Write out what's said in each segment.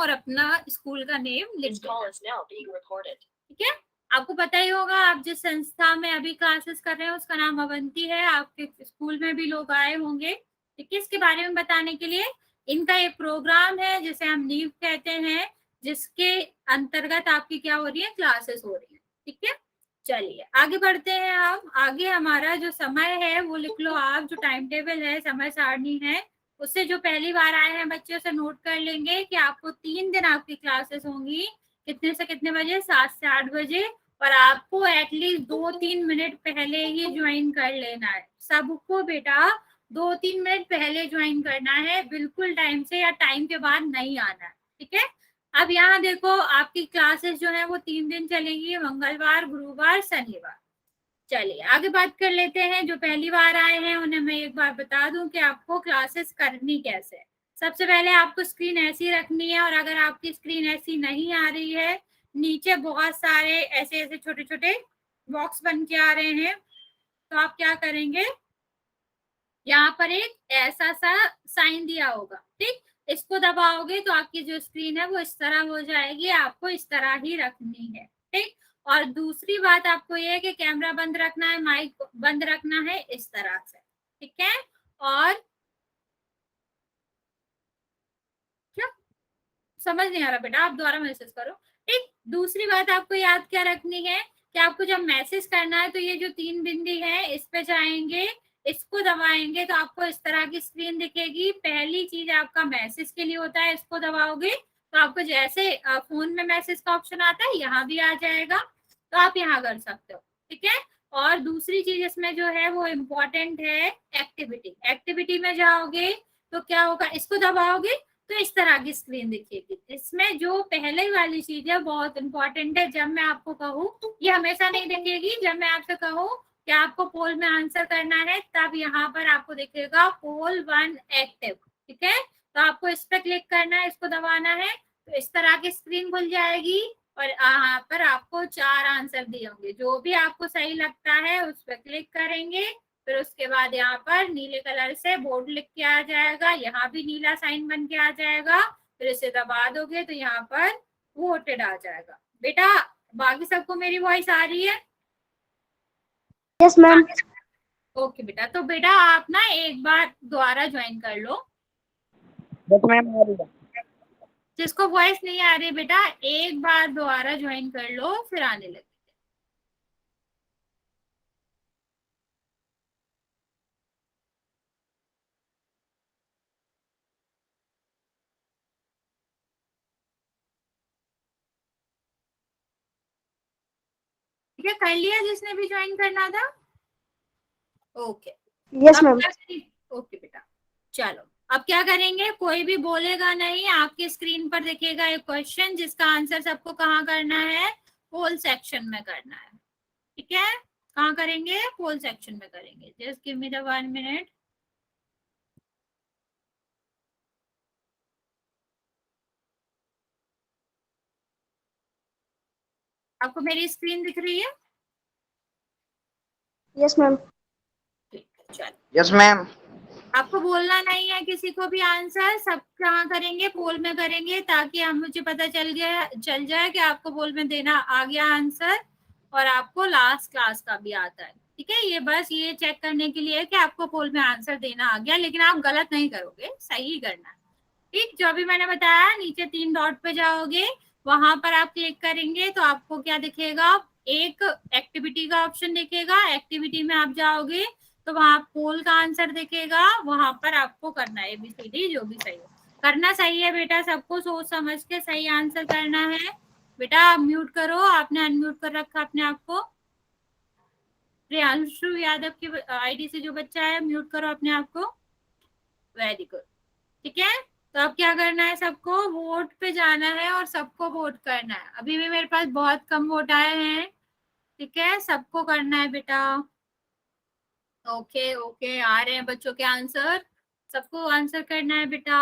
और अपना स्कूल का नेम लिख देना, ठीक है। आपको पता ही होगा आप जिस संस्था में अभी क्लासेस कर रहे हैं उसका नाम अवंती है, आपके स्कूल में भी लोग आए होंगे, ठीक है। इसके बारे में बताने के लिए इनका एक प्रोग्राम है जिसे हम नीव कहते हैं, जिसके अंतर्गत आपकी क्या हो रही है, क्लासेस हो रही है, ठीक है। चलिए आगे बढ़ते हैं। हम आगे हमारा जो समय है वो लिख लो आप, जो टाइम टेबल है, समय सारणी है, उससे जो पहली बार आए हैं बच्चे उसे नोट कर लेंगे कि आपको 3 दिन आपकी क्लासेस होंगी, कितने से कितने बजे, 7 से 8 बजे, और आपको एटलीस्ट 2-3 मिनट पहले ही ज्वाइन कर लेना है। सबको बेटा 2-3 मिनट पहले ज्वाइन करना है, बिल्कुल टाइम से या टाइम के बाद नहीं आना है, ठीक है। अब यहाँ देखो आपकी क्लासेस जो है वो 3 दिन चलेंगी, मंगलवार, गुरुवार, शनिवार। चलिए आगे बात कर लेते हैं। जो पहली बार आए हैं उन्हें मैं एक बार बता दूं कि आपको क्लासेस करनी कैसे है। सबसे पहले आपको स्क्रीन ऐसी रखनी है, और अगर आपकी स्क्रीन ऐसी नहीं आ रही है, नीचे बहुत सारे ऐसे ऐसे छोटे छोटे बॉक्स बन के आ रहे हैं, तो आप क्या करेंगे, यहाँ पर एक ऐसा सा साइन दिया होगा, ठीक, इसको दबाओगे तो आपकी जो स्क्रीन है वो इस तरह हो जाएगी, आपको इस तरह ही रखनी है, ठीक। और दूसरी बात आपको ये है कि कैमरा बंद रखना है, माइक बंद रखना है, इस तरह से, ठीक है। और क्या समझ नहीं आ रहा बेटा, आप दोबारा मैसेज करो, ठीक। दूसरी बात आपको याद क्या रखनी है कि आपको जब मैसेज करना है तो ये जो 3 बिंदी है इस पे जाएंगे, इसको दबाएंगे तो आपको इस तरह की स्क्रीन दिखेगी। पहली चीज आपका मैसेज के लिए होता है, इसको दबाओगे तो आपको जैसे फोन में मैसेज का ऑप्शन आता है यहाँ भी आ जाएगा, तो आप यहाँ कर सकते हो, ठीक है। और दूसरी चीज इसमें जो है वो इम्पोर्टेंट है, एक्टिविटी। एक्टिविटी में जाओगे तो क्या होगा, इसको दबाओगे तो इस तरह की स्क्रीन दिखेगी। इसमें जो पहले वाली चीज है बहुत इंपॉर्टेंट है, जब मैं आपको कहूँ, ये हमेशा नहीं दिखेगी, जब मैं आपसे कहूँ कि आपको पोल में आंसर करना है तब यहाँ पर आपको दिखेगा पोल 1 एक्टिव, ठीक है। तो आपको इस पर क्लिक करना है, इसको दबाना है, तो इस तरह की स्क्रीन खुल जाएगी, और यहाँ पर आपको 4 आंसर दिए होंगे, जो भी आपको सही लगता है उस पर क्लिक करेंगे, फिर उसके बाद यहाँ पर नीले कलर से बोर्ड लिख के आ जाएगा, यहाँ भी नीला साइन बन के आ जाएगा, फिर इसे दबा दोगे तो यहाँ पर वोटेड आ जाएगा। बेटा बाकी सबको मेरी वॉइस आ रही है? Yes ma'am. ओके बेटा, तो बेटा आप ना एक बार दोबारा ज्वाइन कर लो। यस मैम आ रही है। जिसको वॉइस नहीं आ रही बेटा एक बार दोबारा ज्वाइन कर लो, फिर आने लगे। ठीक है, कर लिया जिसने भी ज्वाइन करना था? Okay yes ma'am. ओके बेटा, चलो अब क्या करेंगे, कोई भी बोलेगा नहीं, आपकी स्क्रीन पर दिखेगा एक क्वेश्चन जिसका आंसर सबको कहाँ करना है, पोल सेक्शन में करना है, ठीक है। कहाँ करेंगे, पोल सेक्शन में करेंगे। Just give me the 1 minute. आपको मेरी स्क्रीन दिख रही है? Yes ma'am. ठीक है, चलो यस मैम। आपको बोलना नहीं है किसी को भी आंसर, सब कहाँ करेंगे, पोल में करेंगे, ताकि हम मुझे पता चल जाए कि आपको पोल में देना आ गया आंसर, और आपको लास्ट क्लास का भी आता है, ठीक है। ये बस ये चेक करने के लिए है कि आपको पोल में आंसर देना आ गया, लेकिन आप गलत नहीं करोगे, सही करना है, ठीक। जो भी मैंने बताया, नीचे 3 डॉट पे जाओगे, वहां पर आप क्लिक करेंगे तो आपको क्या दिखेगा, एक एक्टिविटी का ऑप्शन दिखेगा, एक्टिविटी में आप जाओगे तो वहां पोल का आंसर दिखेगा, वहां पर आपको करना है ABCD जो भी सही हो। करना सही है बेटा, सबको सोच समझ के सही आंसर करना है। बेटा म्यूट करो, आपने अनम्यूट कर रखा अपने आप को। प्रियांशु यादव की ID से जो बच्चा है, म्यूट करो अपने आप को। वेरी गुड, ठीक है। तो अब क्या करना है, सबको वोट पे जाना है और सबको वोट करना है। अभी भी मेरे पास बहुत कम वोट आए हैं, ठीक है, सबको करना है बेटा। ओके ओके, आ रहे हैं बच्चों के आंसर, सबको आंसर करना है बेटा।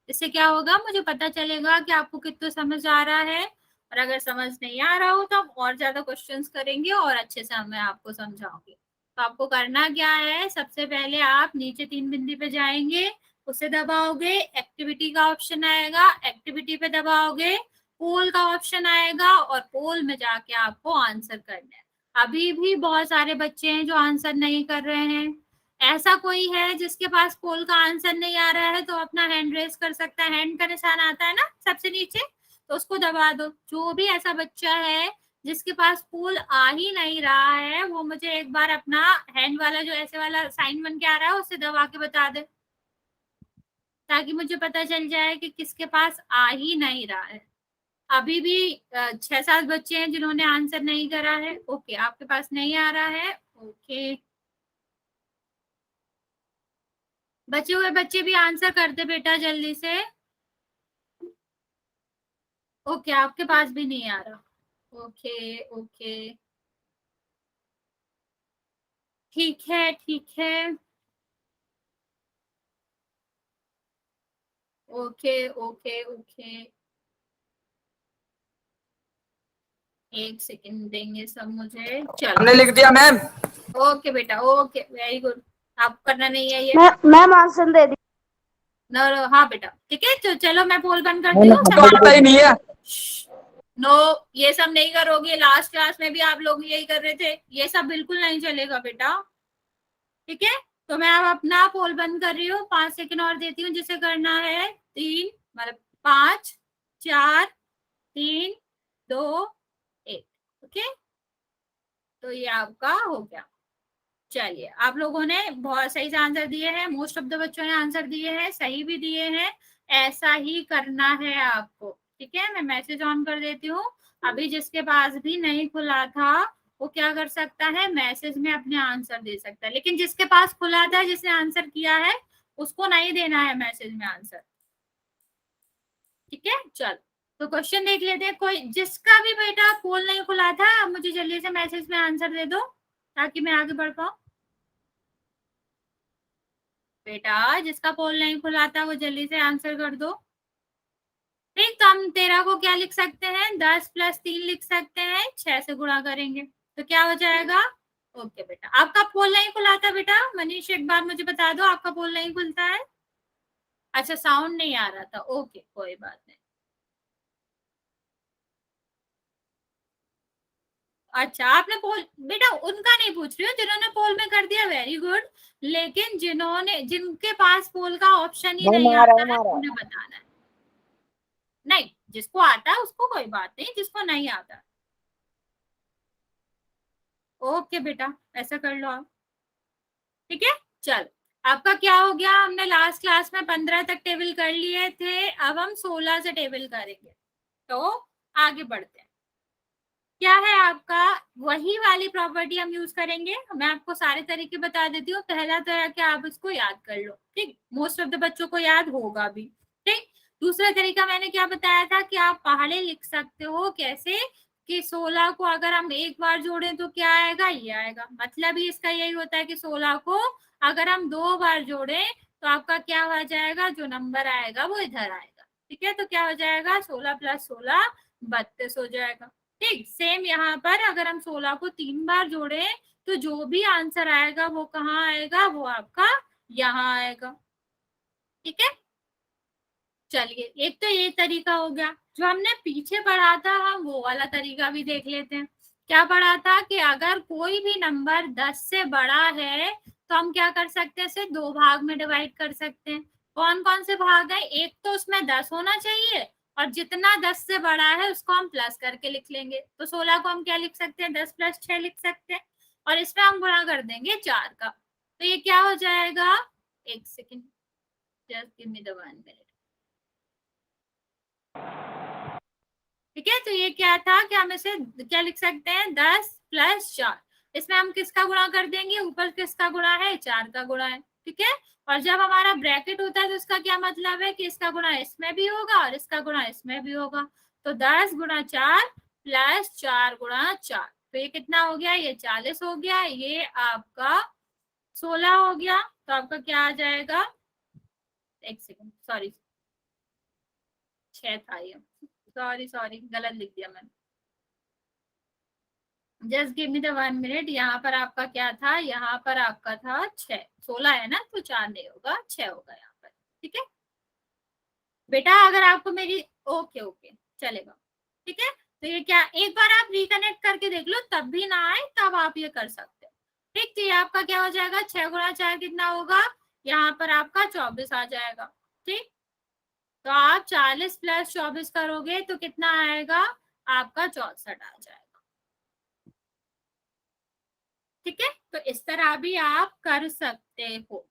इससे क्या होगा, मुझे पता चलेगा कि आपको कितना समझ आ रहा है, और अगर समझ नहीं आ रहा हो तो हम और ज्यादा क्वेश्चंस करेंगे और अच्छे से मैं आपको समझाऊंगी। तो आपको करना क्या है, सबसे पहले आप नीचे 3 बिंदी पे जाएंगे, उसे दबाओगे, एक्टिविटी का ऑप्शन आएगा, एक्टिविटी पे दबाओगे, पोल का ऑप्शन आएगा और पोल में जाके आपको आंसर करना है। अभी भी बहुत सारे बच्चे हैं जो आंसर नहीं कर रहे हैं। ऐसा कोई है जिसके पास पोल का आंसर नहीं आ रहा है तो अपना हैंड रेस कर सकता है। हैंड का निशान आता है ना सबसे नीचे, तो उसको दबा दो। जो भी ऐसा बच्चा है जिसके पास पोल आ ही नहीं रहा है वो मुझे एक बार अपना हैंड वाला जो ऐसे वाला साइन बन के आ रहा है उससे दबा के बता दे, ताकि मुझे पता चल जाए कि किसके पास आ ही नहीं रहा है। अभी भी 6-7 बच्चे हैं जिन्होंने आंसर नहीं करा है। ओके, आपके पास नहीं आ रहा है। ओके, बचे हुए बच्चे भी आंसर कर दे बेटा जल्दी से। ओके, आपके पास भी नहीं आ रहा। ओके ओके, ठीक है ठीक है। ओके ओके ओके, एक सेकंड देंगे सब मुझे। चलो, हमने लिख दिया मैम। ओके बेटा, ओके, वेरी गुड। आपको करना नहीं है ये। मैम आंसर दे दी। नो, हाँ बेटा, ठीक है। तो चलो मैं पोल बंद करती मैंने हूँ। तो आता ही नहीं है। नो, ये सब नहीं करोगे। लास्ट क्लास में भी आप लोग यही कर रहे थे। ये सब बिल्कुल नहीं चलेगा बेटा, ठीक है। तो मैं अब अपना पोल बंद कर रही हूँ। 5 सेकंड और देती हूँ जिसे करना है। 3, मतलब 5, 4, 3, 2, 1। ओके, तो ये आपका हो गया। चलिए, आप लोगों ने बहुत सही से आंसर दिए हैं। मोस्ट ऑफ द बच्चों ने आंसर दिए हैं, सही भी दिए हैं। ऐसा ही करना है आपको, ठीक है। मैं मैसेज ऑन कर देती हूँ। अभी जिसके पास भी नहीं खुला था वो क्या कर सकता है, मैसेज में अपने आंसर दे सकता है। लेकिन जिसके पास खुला था, जिसने आंसर किया है, उसको नहीं देना है मैसेज में आंसर, ठीक है। चलो, तो क्वेश्चन देख लेते हैं। कोई जिसका भी बेटा पोल नहीं खुला था मुझे जल्दी से मैसेज में आंसर दे दो ताकि मैं आगे बढ़ पाऊँ। बेटा जिसका पोल नहीं खुला था वो जल्दी से आंसर कर दो। ठीक, तो हम 13 को क्या लिख सकते हैं, 10 + 3 लिख सकते हैं। 6 से गुणा करेंगे तो क्या हो जाएगा। ओके बेटा, आपका पोल नहीं खुला था बेटा। मनीष एक बार मुझे बता दो, आपका पोल नहीं खुलता है। अच्छा, साउंड नहीं आ रहा था। ओके, कोई बात नहीं। अच्छा, आपने पोल, बेटा उनका नहीं पूछ रही हूँ जिन्होंने पोल में कर दिया, वेरी गुड। लेकिन जिनके पास पोल का ऑप्शन ही नहीं आता है उन्हें बताना है। नहीं, जिसको आता है उसको कोई बात नहीं, जिसको नहीं आता। ओके बेटा, ऐसा कर लो आप, ठीक है। चल, आपका क्या हो गया, हमने लास्ट क्लास में 15 तक टेबल कर लिए थे। अब हम 16 से टेबल करेंगे। तो आगे बढ़ते हैं। क्या है आपका, वही वाली प्रॉपर्टी हम यूज करेंगे। मैं आपको सारे तरीके बता देती हूँ। पहला तरह क्या, आप इसको याद कर लो, ठीक। मोस्ट ऑफ द बच्चों को याद होगा भी, ठीक। दूसरा तरीका मैंने क्या बताया था कि आप पहाड़े लिख सकते हो। कैसे कि 16 को अगर हम एक बार जोड़ें तो क्या आएगा, ये आएगा। मतलब ही इसका यही होता है कि 16 को अगर हम 2 बार जोड़ें तो आपका क्या हो जाएगा, जो नंबर आएगा वो इधर आएगा, ठीक है। तो क्या हो जाएगा, 16 + 16 32 हो जाएगा। ठीक, सेम यहाँ पर अगर हम 16 को 3 बार जोड़े तो जो भी आंसर आएगा वो कहाँ आएगा, वो आपका यहाँ आएगा, ठीक है। चलिए, एक तो ये तरीका हो गया। जो हमने पीछे पढ़ा था हम वो वाला तरीका भी देख लेते हैं। क्या पढ़ा था कि अगर कोई भी नंबर 10 से बड़ा है तो हम क्या कर सकते हैं, इसे 2 भाग में डिवाइड कर सकते हैं। कौन कौन से भाग है, एक तो उसमें 10 होना चाहिए और जितना 10 से बड़ा है उसको हम प्लस करके लिख लेंगे। तो 16 को हम क्या लिख सकते हैं, 10 + 6 लिख सकते हैं और इसमें हम गुणा कर देंगे 4 का। तो ये क्या हो जाएगा, एक second, just give me the 1 minute, ठीक है। तो ये क्या था कि हम इसे क्या लिख सकते हैं, 10 + 4। इसमें हम किसका गुणा कर देंगे, ऊपर किसका गुणा है, 4 का गुणा है, ठीक है। और जब हमारा ब्रैकेट होता है तो उसका क्या मतलब है कि इसका गुणा इसमें भी होगा और इसका गुणा इसमें भी होगा। तो 10 × 4 + 4 × 4, तो ये कितना हो गया, ये 40 हो गया। ये आपका 16 हो गया। तो आपका क्या आ जाएगा, एक सेकेंड, सॉरी, 6 था ये, सॉरी सॉरी, गलत लिख दिया मैंने। Just give me the 1 minute. यहाँ पर आपका क्या था, यहाँ पर आपका था 6, 16 है ना तो 4 नहीं होगा, 6 होगा यहाँ पर, ठीक है बेटा, अगर आपको मेरी ओके ओके चलेगा, ठीक है। तो ये क्या, एक बार आप रिकनेक्ट करके देख लो, तब भी ना आए तब आप ये कर सकते हो, ठीक। तो ये आपका क्या हो जाएगा, 6 गुणा 4 कितना होगा, यहाँ पर आपका 24 आ जाएगा, ठीक। तो आप 40 प्लस 24 करोगे तो कितना आएगा, आपका 64 आ जाएगा, ठीक है। तो इस तरह भी आप कर सकते हो।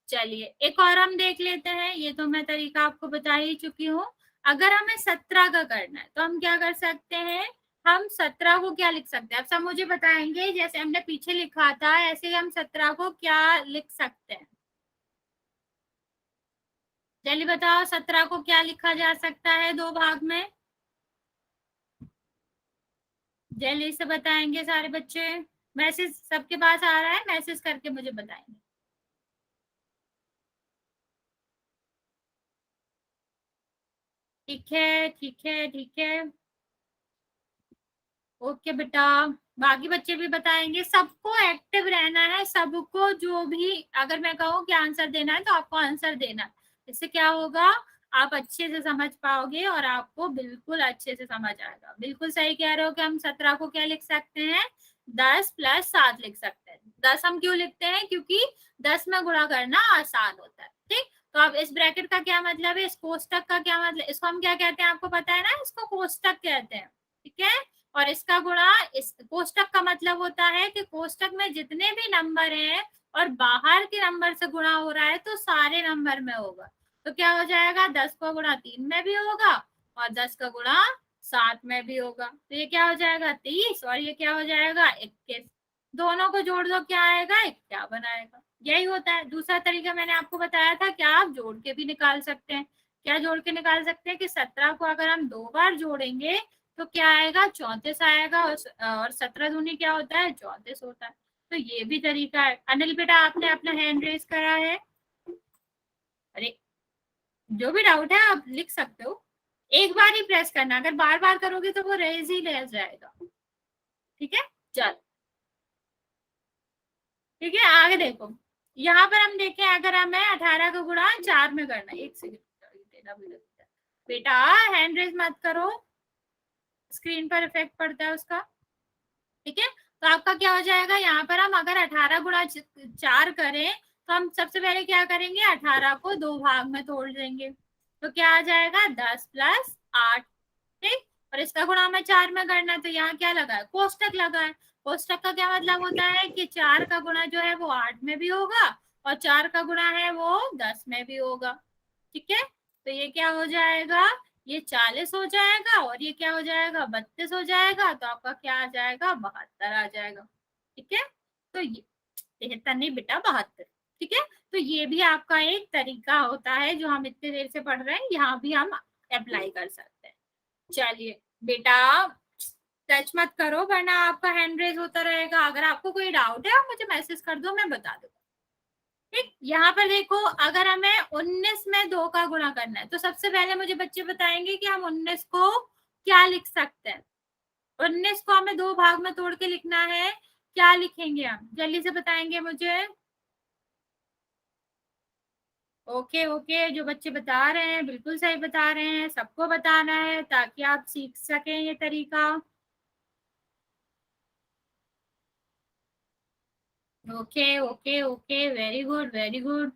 चलिए एक और हम देख लेते हैं, ये तो मैं तरीका आपको बता ही चुकी हूँ। अगर हमें 17 का करना है तो हम क्या कर सकते हैं, हम 17 को क्या लिख सकते हैं, अब सब मुझे बताएंगे, जैसे हमने पीछे लिखा था ऐसे ही हम 17 को क्या लिख सकते हैं। चलिए बताओ 17 को क्या लिखा जा सकता है दो भाग में, जल्दी से बताएंगे सारे बच्चे। मैसेज सबके पास आ रहा है, मैसेज करके मुझे बताएंगे। ठीक है ठीक है ठीक है, ओके बेटा। बाकी बच्चे भी बताएंगे, सबको एक्टिव रहना है, सबको जो भी अगर मैं कहूँ कि आंसर देना है तो आपको आंसर देना है। इससे क्या होगा, आप अच्छे से समझ पाओगे और आपको बिल्कुल अच्छे से समझ आएगा। बिल्कुल सही कह रहे हो कि हम 17 को क्या लिख सकते हैं, 10 प्लस 7 लिख सकते हैं। 10 हम क्यों लिखते हैं, क्योंकि 10 में गुणा करना आसान होता है, ठीक। तो अब इस ब्रैकेट का क्या मतलब है, इस कोष्टक का क्या मतलब, इसको हम क्या कहते हैं आपको पता है ना, इसको कोष्टक कहते हैं, ठीक है। और इसका गुणा, इस कोष्टक का मतलब होता है कि कोष्टक में जितने भी नंबर हैं और बाहर के नंबर से गुणा हो रहा है तो सारे नंबर में होगा। तो क्या हो जाएगा, 10 का गुणा 3 में भी होगा और 10 का गुणा 7 में भी होगा। तो ये क्या हो जाएगा 30 और ये क्या हो जाएगा 21। दोनों को जोड़ दो क्या आएगा, 51 आएगा। यही होता है। दूसरा तरीका मैंने आपको बताया था, क्या आप जोड़ के भी निकाल सकते हैं। क्या जोड़ के निकाल सकते हैं कि 17 को अगर हम 2 बार जोड़ेंगे तो क्या आएगा, 34 आएगा। और 17 दूनी क्या होता है, 34 होता है। तो ये भी तरीका है। अनिल बेटा आपने अपना हैंड रेज करा है, अरे जो भी डाउट है आप लिख सकते हो, एक बार ही प्रेस करना, अगर बार बार करोगे तो वो रेज ही रह जाएगा, ठीक है। चल ठीक है, आगे देखो। यहाँ पर हम देखें, अगर हमें 18 का गुणा 4 में करना है, एक सेकंड बेटा हैंड रेज मत करो, स्क्रीन पर इफेक्ट पड़ता है उसका, ठीक है। तो आपका क्या हो जाएगा, यहाँ पर हम अगर 18 गुणा 4 करें तो हम सबसे पहले क्या करेंगे, 18 को 2 भाग में तोड़ देंगे। तो क्या आ जाएगा, 10 प्लस 8, ठीक। और इसका गुणा हमें 4 में करना है तो यहाँ क्या लगा है, कोष्टक लगा है। कोष्टक का क्या मतलब होता है कि 4 का गुणा जो है वो 8 में भी होगा और 4 का गुणा है वो 10 में भी होगा, ठीक है। तो ये क्या हो जाएगा, ये 40 हो जाएगा और ये क्या हो जाएगा, 32 हो जाएगा। तो आपका क्या आ जाएगा, 72 आ जाएगा, ठीक है। तो ये 73 नहीं बेटा, 72, ठीक है। तो ये भी आपका एक तरीका होता है जो हम इतने देर से पढ़ रहे हैं, यहाँ भी हम अप्लाई कर सकते हैं। चलिए बेटा टच मत करो वरना आपका हैंड रेज होता रहेगा। अगर आपको कोई डाउट है आप मुझे मैसेज कर दो, मैं बता दूंगा, ठीक। यहाँ पर देखो, अगर हमें 19 में 2 का गुणा करना है तो सबसे पहले मुझे बच्चे बताएंगे कि हम 19 को क्या लिख सकते हैं। 19 को हमें 2 भाग में तोड़ के लिखना है, क्या लिखेंगे हम, जल्दी से बताएंगे मुझे। ओके ओके, जो बच्चे बता रहे हैं बिल्कुल सही बता रहे हैं, सबको बताना है ताकि आप सीख सकें ये तरीका। Okay okay okay, very good very good.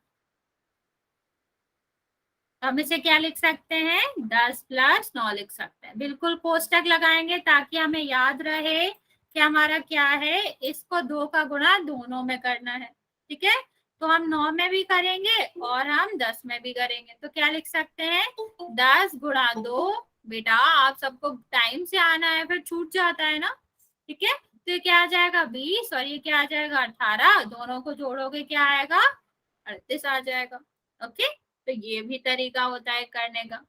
हम इसे क्या लिख सकते हैं, 10 प्लस 9 लिख सकते हैं। बिल्कुल कोष्टक लगाएंगे ताकि हमें याद रहे कि हमारा क्या है, इसको 2 का गुणा दोनों में करना है, ठीक है। तो हम 9 में भी करेंगे और हम 10 में भी करेंगे। तो क्या लिख सकते हैं, 10 गुणा 2, बेटा आप सबको टाइम से आना है फिर छूट जाता है ना, ठीक है। तो ये क्या आ जाएगा 20 और ये क्या आ जाएगा 18, दोनों को जोड़ोगे क्या आएगा, 38 आ जाएगा, ओके। तो ये भी तरीका होता है करने का।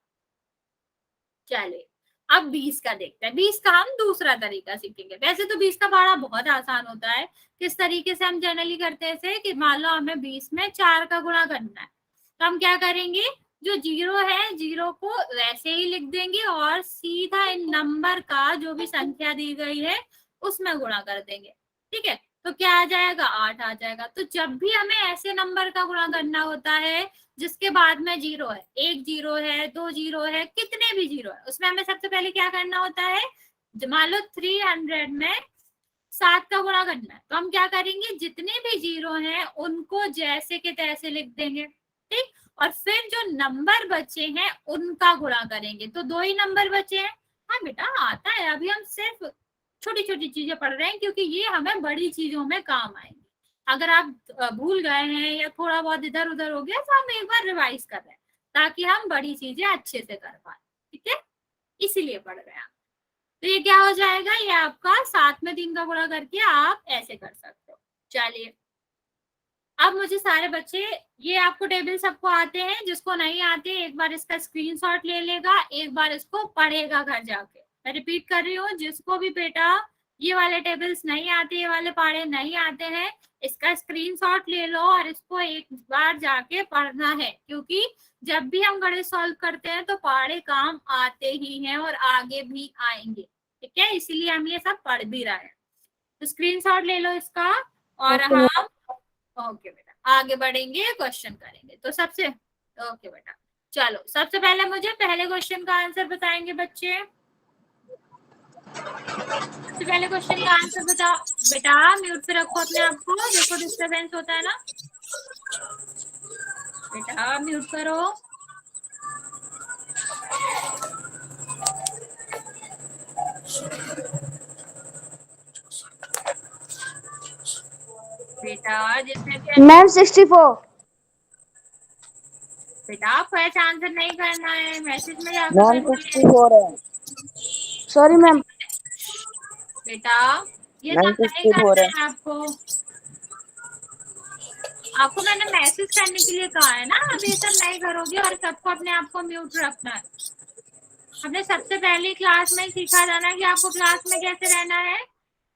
चलिए अब 20 का देखते हैं। 20 का हम दूसरा तरीका सीखेंगे। वैसे तो 20 का पढ़ा बहुत आसान होता है। किस तरीके से हम जनरली करते थे कि मान लो हमें 20 में 4 का गुणा करना है तो हम क्या करेंगे, जो जीरो है जीरो को वैसे ही लिख देंगे और सीधा इन नंबर का जो भी संख्या दी गई है उसमें गुणा कर देंगे, ठीक है। तो क्या आ जाएगा, 8 आ जाएगा। तो जब भी हमें ऐसे नंबर का गुणा करना होता है जिसके बाद में जीरो है, एक जीरो है, दो जीरो है, कितने भी जीरो है, उसमें हमें सबसे पहले क्या करना होता है, मान लो 300 में 7 का गुणा करना है, तो हम क्या करेंगे, जितने भी जीरो हैं उनको जैसे के तैसे लिख देंगे, ठीक। और फिर जो नंबर बचे हैं उनका गुणा करेंगे, तो 2 ही नंबर बचे हैं। हाँ बेटा आता है, अभी हम सिर्फ छोटी छोटी चीजें पढ़ रहे हैं क्योंकि ये हमें बड़ी चीजों में काम आएंगे। अगर आप भूल गए हैं या थोड़ा बहुत इधर उधर हो गया तो हम एक बार रिवाइज कर रहे हैं ताकि हम बड़ी चीजें अच्छे से कर पाए, ठीक है, इसीलिए पढ़ रहे हैं। तो ये क्या हो जाएगा, ये आपका 7 में 3 का गुणा करके आप ऐसे कर सकते हो। चलिए अब मुझे सारे बच्चे, ये आपको टेबल सबको आते हैं, जिसको नहीं आते एक बार इसका स्क्रीनशॉट ले लेगा, एक बार इसको पढ़ेगा घर जाके। मैं रिपीट कर रही हूँ, जिसको भी बेटा ये वाले टेबल्स नहीं आते, ये वाले पहाड़े नहीं आते हैं, इसका स्क्रीनशॉट ले लो और इसको एक बार जाके पढ़ना है, क्योंकि जब भी हम गणित सॉल्व करते हैं तो पहाड़े काम आते ही हैं और आगे भी आएंगे, ठीक है, इसीलिए हम ये सब पढ़ भी रहे हैं। तो स्क्रीनशॉट ले लो इसका और हम ओके बेटा आगे बढ़ेंगे, क्वेश्चन करेंगे। तो सबसे ओके बेटा, चलो सबसे पहले मुझे पहले क्वेश्चन का आंसर बताएंगे बच्चे। सबसे पहले क्वेश्चन का आंसर बताओ बेटा, म्यूट पे रखो अपने आप को, देखो डिस्टरबेंस होता है ना बेटा, म्यूट करो। बेटा जिसने मैम 64। बेटा आपको ऐसा आंसर नहीं करना है, मैसेज में जाकर मैम करना है 64 है। Sorry ma'am. बेटा, ये मैम सब नहीं 64 करना है। है आपको। आपको मैंने मैसेज करने के लिए कहा है ना, अब ये सब नहीं करोगे और सबको अपने आप को म्यूट रखना है। हमने सबसे पहले क्लास में सीखा था ना कि आपको क्लास में कैसे रहना है।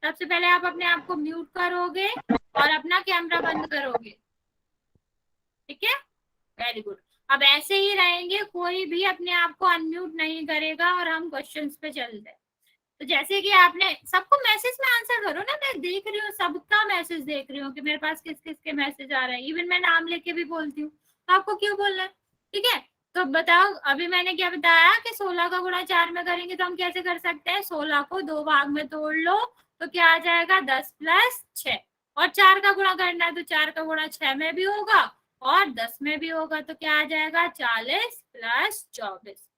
सबसे पहले आप अपने आप को म्यूट करोगे और अपना कैमरा बंद करोगे, ठीक है, वेरी गुड। अब ऐसे ही रहेंगे, कोई भी अपने आप को अनम्यूट नहीं करेगा और हम क्वेश्चंस पे चलते हैं। तो जैसे कि आपने सबको मैसेज में आंसर करो ना, मैं देख रही हूँ सबका मैसेज देख रही हूँ कि मेरे पास किस किस के मैसेज आ रहे हैं, इवन मैं नाम लेके भी बोलती हूँ, तो आपको क्यों बोलना है, ठीक है। तो बताओ अभी मैंने क्या बताया कि 16 का गुणा 4 में करेंगे तो हम कैसे कर सकते हैं, 16 को 2 भाग में तोड़ लो तो क्या आ जाएगा 10 + 6, और 4 का गुणा करना है तो 4 का गुणा 6 में भी होगा और 10 में भी होगा, तो क्या आ जाएगा 40 + 24।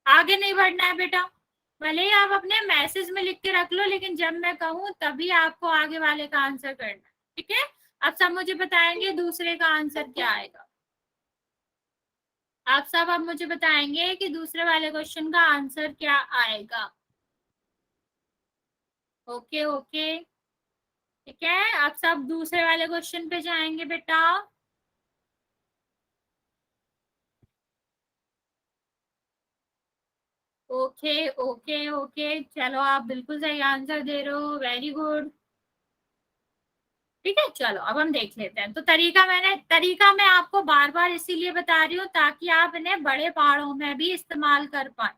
आगे नहीं बढ़ना है बेटा, भले ही आप अपने मैसेज में लिख के रख लो, लेकिन जब मैं कहूँ तभी आपको आगे वाले का आंसर करना है, ठीक है। अब सब मुझे बताएंगे दूसरे का आंसर क्या आएगा। आप सब अब मुझे बताएंगे कि दूसरे वाले क्वेश्चन का आंसर क्या आएगा। ओके ओके, ठीक है, आप सब दूसरे वाले क्वेश्चन पे जाएंगे बेटा। ओके ओके ओके, चलो आप बिल्कुल सही आंसर दे रहे हो, वेरी गुड, ठीक है। चलो अब हम देख लेते हैं। तो तरीका मैं आपको बार बार इसीलिए बता रही हूँ ताकि आप इन्हें बड़े पहाड़ों में भी इस्तेमाल कर पाए,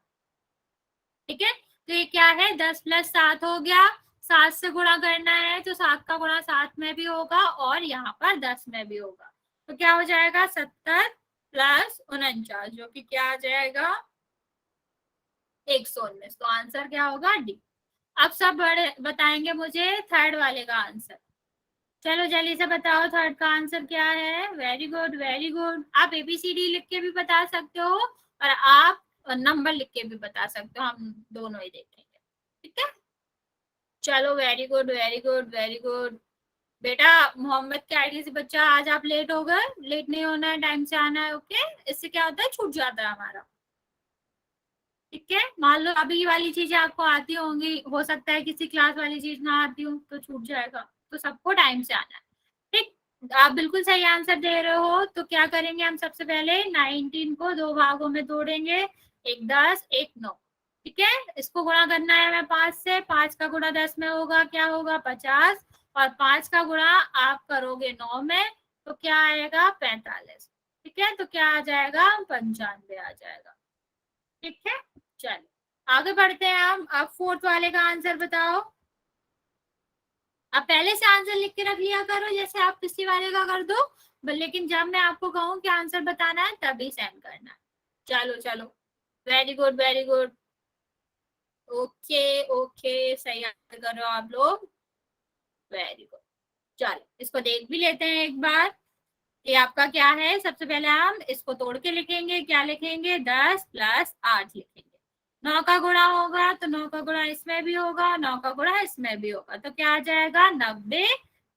ठीक है। तो ये क्या है, 10 + 7 हो गया, 7 से गुणा करना है तो 7 का गुणा 7 में भी होगा और यहाँ पर 10 में भी होगा, तो क्या हो जाएगा 70 + 49, जो कि क्या आ जाएगा 119। तो आंसर क्या होगा डी। अब सब बड़े बताएंगे मुझे थर्ड वाले का आंसर। चलो जल्दी से बताओ थर्ड का आंसर क्या है, वेरी गुड वेरी गुड। आप ABCD लिख के भी बता सकते हो और आप नंबर लिख के भी बता सकते हो, हम दोनों ही देखेंगे, ठीक है। चलो very good very good very good. बेटा मोहम्मद के आईडी से बच्चा आज आप लेट हो गए, लेट नहीं होना है, टाइम से आना है, ओके। इससे क्या होता है, छूट जाता है हमारा, ठीक है। मान लो अभी वाली चीजें आपको आती होंगी, हो सकता है किसी क्लास वाली चीज ना आती हो तो छूट जाएगा, तो सबको टाइम से आना है, ठीक। आप बिल्कुल सही आंसर दे रहे हो। तो क्या करेंगे हम, सबसे पहले 19 को 2 भागों में तोड़ेंगे, एक 10 एक 9, ठीक है। इसको गुणा करना है हमें 5 से, 5 का गुणा 10 में होगा, क्या होगा 50, और 5 का गुणा आप करोगे 9 में तो क्या आएगा 45, ठीक है। तो क्या आ जाएगा 95 आ जाएगा, ठीक है। चलो आगे बढ़ते हैं हम। अब फोर्थ वाले का आंसर बताओ। आप पहले से आंसर लिख के रख लिया करो जैसे आप पिछली वाले का कर दो, लेकिन जब मैं आपको कहूँ कि आंसर बताना है तभी सेंड करना है। चलो चलो, very good very good, okay okay, सही आंसर कर रहे हो आप लोग, वेरी गुड। चलो इसको देख भी लेते हैं एक बार, ये आपका क्या है। सबसे पहले हम इसको तोड़ के लिखेंगे, क्या लिखेंगे, 10 + 8 लिखेंगे। 9 का गुणा होगा तो 9 का गुणा इसमें भी होगा, 9 का गुणा इसमें भी होगा, तो क्या आ जाएगा, 90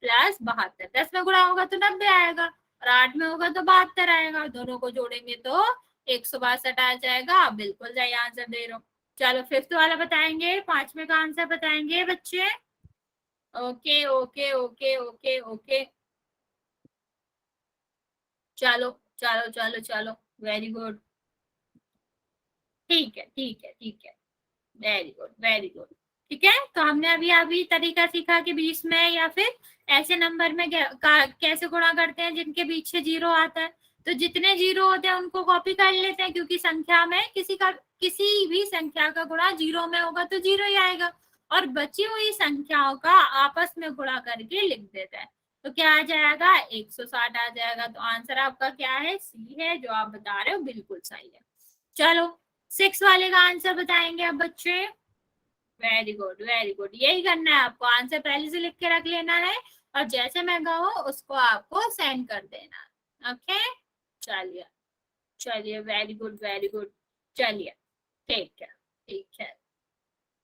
+ 72। 10 में गुणा होगा तो 90 आएगा, और 8 में होगा तो 72 आएगा, दोनों को जोड़ेंगे तो 162 आ जाएगा। बिल्कुल सही आंसर दे रहे हो। चलो फिफ्थ वाला बताएंगे, पांचवे का आंसर बताएंगे बच्चे। Okay okay okay okay okay, चलो चलो चलो चलो, वेरी गुड, ठीक है ठीक है ठीक है, वेरी गुड वेरी गुड। ठीक है, तो हमने अभी अभी तरीका सीखा कि 20 में या फिर ऐसे नंबर में कैसे गुणा करते हैं जिनके बीच से जीरो आता है। तो जितने जीरो होते हैं उनको कॉपी कर लेते हैं, क्योंकि संख्या में किसी भी संख्या का गुणा जीरो में होगा तो जीरो ही आएगा, और बची हुई संख्याओं का आपस में गुणा करके लिख देते हैं। तो क्या आ जाएगा, 160 आ जाएगा। तो आंसर आपका क्या है, सी है, जो आप बता रहे हो बिल्कुल सही है। चलो 6 वाले का आंसर बताएंगे अब बच्चे। वेरी गुड वेरी गुड, यही करना है आपको, आंसर पहले से लिख के रख लेना है, और जैसे मैं कहूँ उसको आपको सेंड कर देना है। ओके, चलिए चलिए, वेरी गुड वेरी गुड, चलिए ठीक है ठीक है,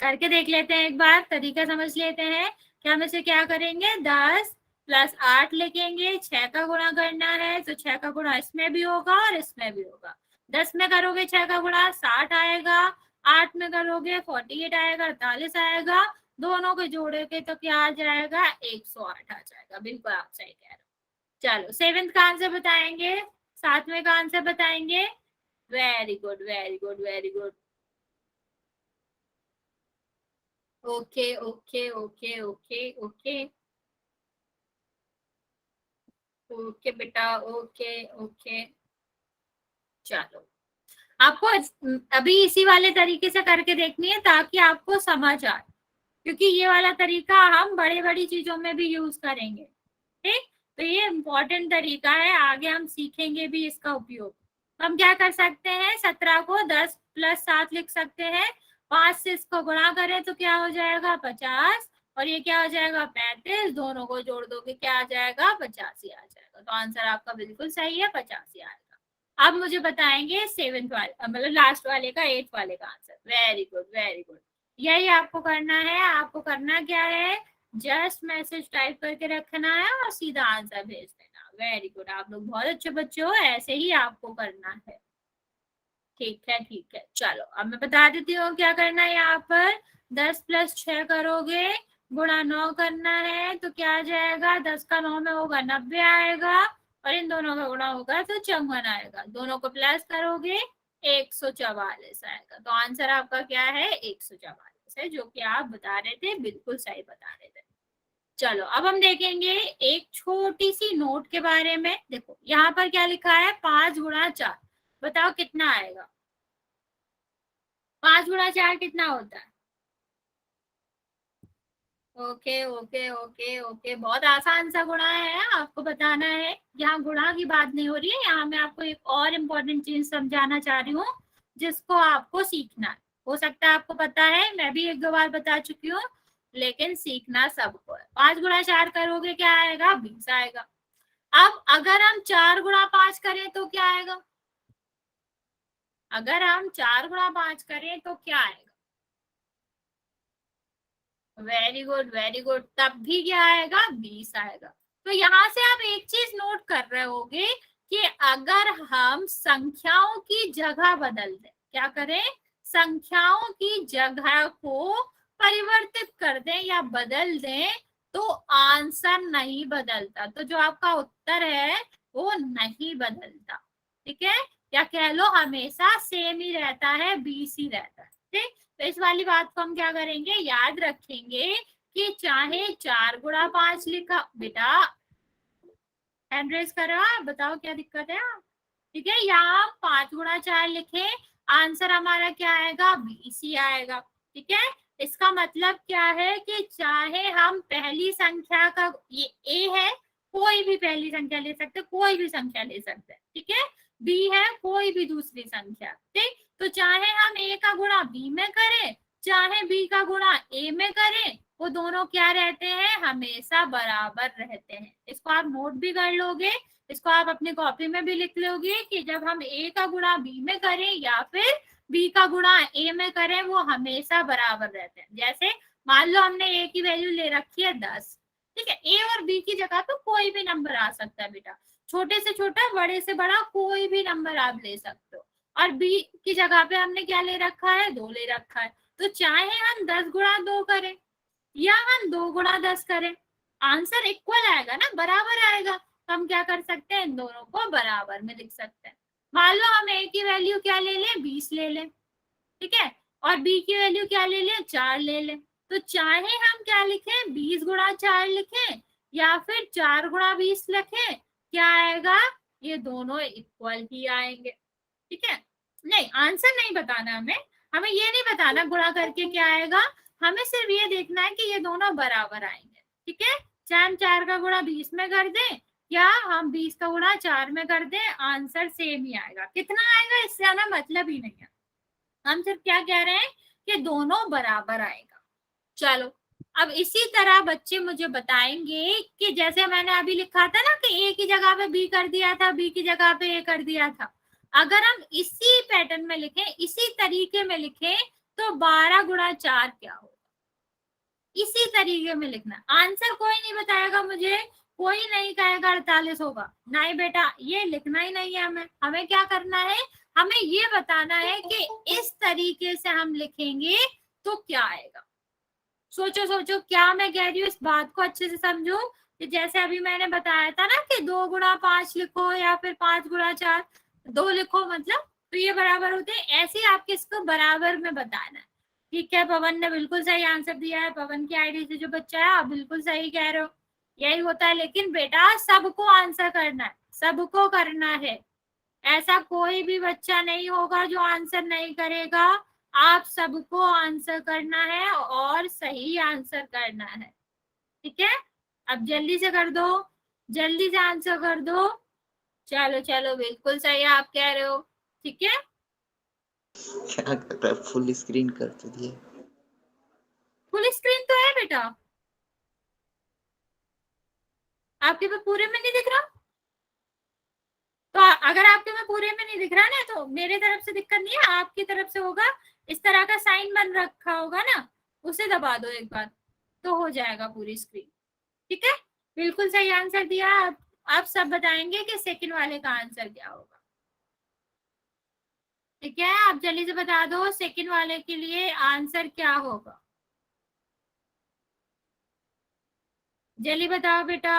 करके देख लेते हैं एक बार, तरीका समझ लेते हैं कि हम इसे क्या करेंगे। 10 + 8 लिखेंगे, 6 का गुणा करना है, तो 6 का गुणा इसमें भी होगा और इसमें भी होगा। 10 में करोगे 6 का गुणा 60 आएगा, 8 में करोगे 48 आएगा, 48 आएगा, दोनों के जोड़ोगे तो क्या आ जाएगा, 108 आ जाएगा। बिल्कुल आप सही कह रहे हो। चलो सेवेंथ का आंसर बताएंगे, सातवें का आंसर बताएंगे। Very good very good very good, okay okay okay okay okay okay बेटा, ओके ओके। चलो आपको अभी इसी वाले तरीके से करके देखनी है ताकि आपको समझ आए, क्योंकि ये वाला तरीका हम बड़ी बड़ी चीजों में भी यूज करेंगे। ठीक, तो ये इम्पोर्टेंट तरीका है, आगे हम सीखेंगे भी इसका उपयोग। हम क्या कर सकते हैं, 17 को 10 + 7 लिख सकते हैं, 5 से इसको गुणा करें तो क्या हो जाएगा, 50, और ये क्या हो जाएगा, 35, दोनों को जोड़ दोगे क्या आ जाएगा, 85 आ जाएगा। तो आंसर आपका बिल्कुल सही है, 85 आएगा। अब मुझे बताएंगे सेवेंथ वाले, मतलब लास्ट वाले का, 8 वाले का answer. Very good very good, यही आपको करना है। आपको करना क्या है, जस्ट मैसेज टाइप करके रखना है और सीधा आंसर भेज देना। वेरी गुड, आप लोग बहुत अच्छे बच्चे हो, ऐसे ही आपको करना है। ठीक है ठीक है, चलो अब मैं बता देती हूँ क्या करना है। यहाँ पर 10 + 6 करोगे, गुणा 9 करना है, तो क्या आ जाएगा, 10 का 9 में होगा 90 आएगा, और इन दोनों का गुणा होगा तो 54 आएगा, दोनों को प्लस करोगे 144 आएगा। तो आंसर आपका क्या है, 144 है, जो कि आप बता रहे थे, बिल्कुल सही बता रहे थे। चलो अब हम देखेंगे एक छोटी सी नोट के बारे में। देखो यहाँ पर क्या लिखा है, 5 × 4, बताओ कितना आएगा। 5 × 4 कितना होता है। ओके ओके ओके ओके, बहुत आसान सा गुणा है, आपको बताना है। यहाँ गुणा की बात नहीं हो रही है, यहाँ मैं आपको एक और इम्पोर्टेंट चीज समझाना चाह रही हूँ, जिसको आपको सीखना है। हो सकता है आपको पता है, मैं भी 1-2 बार बता चुकी हूँ, लेकिन सीखना सबको है। 5 × 4 करोगे क्या आएगा, 20 आएगा। अब अगर हम 4 × 5 करें तो क्या आएगा, अगर हम 4 × 5 करें तो क्या आएगा। वेरी गुड वेरी गुड, तब भी क्या आएगा, 20 आएगा। तो यहाँ से आप एक चीज नोट कर रहे होगे कि अगर हम संख्याओं की जगह बदल दें, क्या करें, संख्याओं की जगह को परिवर्तित कर दें या बदल दें, तो आंसर नहीं बदलता। तो जो आपका उत्तर है वो नहीं बदलता, ठीक है, या कह लो हमेशा सेम ही रहता है, 20 ही रहता है। ठीक, तो इस वाली बात को हम क्या करेंगे, याद रखेंगे कि चाहे 4 × 5 लिखा, बेटा हैंड रेज करो, बताओ क्या दिक्कत है। ठीक है, यहाँ 5 × 4 लिखे, आंसर हमारा क्या आएगा, 20 ही आएगा। ठीक है, इसका मतलब क्या है कि चाहे हम पहली संख्या का, ये ए है, कोई भी पहली संख्या ले सकते, कोई भी संख्या ले सकते हैं, ठीक है। बी है, कोई भी दूसरी संख्या, ठीक। तो चाहे हम ए का गुणा बी में करें, चाहे बी का गुणा ए में करें, वो दोनों क्या रहते हैं, हमेशा बराबर रहते हैं। इसको आप नोट भी कर लोगे, इसको आप अपनी कॉपी में भी लिख लोगे कि जब हम ए का गुणा बी में करें या फिर बी का गुणा ए में करें, वो हमेशा बराबर रहते हैं। जैसे मान लो हमने ए की वैल्यू ले रखी है 10, ठीक है। ए और बी की जगह पे कोई भी नंबर आ सकता है बेटा, छोटे से छोटा, बड़े से बड़ा, कोई भी नंबर आप ले सकते हो। और बी की जगह पे हमने क्या ले रखा है, 2 ले रखा है। तो चाहे हम 10 गुणा 2 करें या हम 2 गुणा 10 करें, आंसर इक्वल आएगा ना, बराबर आएगा। तो हम क्या कर सकते हैं, इन दोनों को बराबर में लिख सकते हैं। मान लो हम ए की वैल्यू क्या ले लें, 20 ले लें, ठीक है, और बी की वैल्यू क्या ले लें, 4 ले लें। तो चाहे हम क्या लिखें, 20 गुणा 4 लिखें या फिर 4 गुणा 20 लिखें, क्या आएगा, ये दोनों इक्वल ही आएंगे, ठीक है। नहीं, आंसर नहीं बताना हमें, हमें ये नहीं बताना गुणा करके क्या आएगा, हमें सिर्फ ये देखना है कि ये दोनों बराबर आएंगे, ठीक है। चाहे हम 4 का गुणा 20 में कर दें या हम 20 का गुणा 4 में कर दें, आंसर सेम ही आएगा। कितना आएगा इससे हमें मतलब ही नहीं है, हम सिर्फ क्या कह रहे हैं कि दोनों बराबर आएगा। चलो, अब इसी तरह बच्चे मुझे बताएंगे कि जैसे मैंने अभी लिखा था ना कि ए की जगह पे बी कर दिया था, बी की जगह पे ए कर दिया था, अगर हम इसी पैटर्न में लिखें, इसी तरीके में लिखें, तो 12 गुणा 4 क्या होगा, इसी तरीके में लिखना। आंसर कोई नहीं बताएगा मुझे, कोई नहीं कहेगा 48 होगा, नहीं बेटा, ये लिखना ही नहीं है हमें। हमें क्या करना है, हमें ये बताना है कि इस तरीके से हम लिखेंगे तो क्या आएगा। सोचो सोचो, क्या मैं कह रही हूँ, इस बात को अच्छे से समझो कि जैसे अभी मैंने बताया था ना कि 2 गुणा 5 लिखो या फिर 5 गुणा 4, 2 लिखो, मतलब तो ये बराबर होते हैं। ऐसे ही आपके इसको बराबर में बताना है, ठीक है। पवन ने बिल्कुल सही आंसर दिया है, पवन की आईडी से जो बच्चा है, आप बिल्कुल सही कह रहे हो, यही होता है। लेकिन बेटा सबको आंसर करना है, सबको करना है, ऐसा कोई भी बच्चा नहीं होगा जो आंसर नहीं करेगा। आप सबको आंसर करना है और सही आंसर करना है, ठीक है। अब जल्दी से कर दो, जल्दी से आंसर कर दो। चलो चलो, बिल्कुल सही आप कह रहे हो, ठीक है। क्या कर रहा है, फुल स्क्रीन कर तो दिए। फुल स्क्रीन तो है बेटा, आपके पे पूरे में नहीं दिख रहा, तो अगर आपके में पूरे में नहीं दिख रहा ना, तो मेरे तरफ से दिक्कत नहीं है, आपकी तरफ से होगा। इस तरह का साइन बन रखा होगा ना, उसे दबा दो एक बार, तो हो जाएगा पूरी स्क्रीन, ठीक है। बिल्कुल सही आंसर दिया। आप सब बताएंगे कि सेकंड वाले का आंसर क्या होगा, ठीक है। आप जल्दी से बता दो सेकंड वाले के लिए आंसर क्या होगा, जल्दी बताओ बेटा।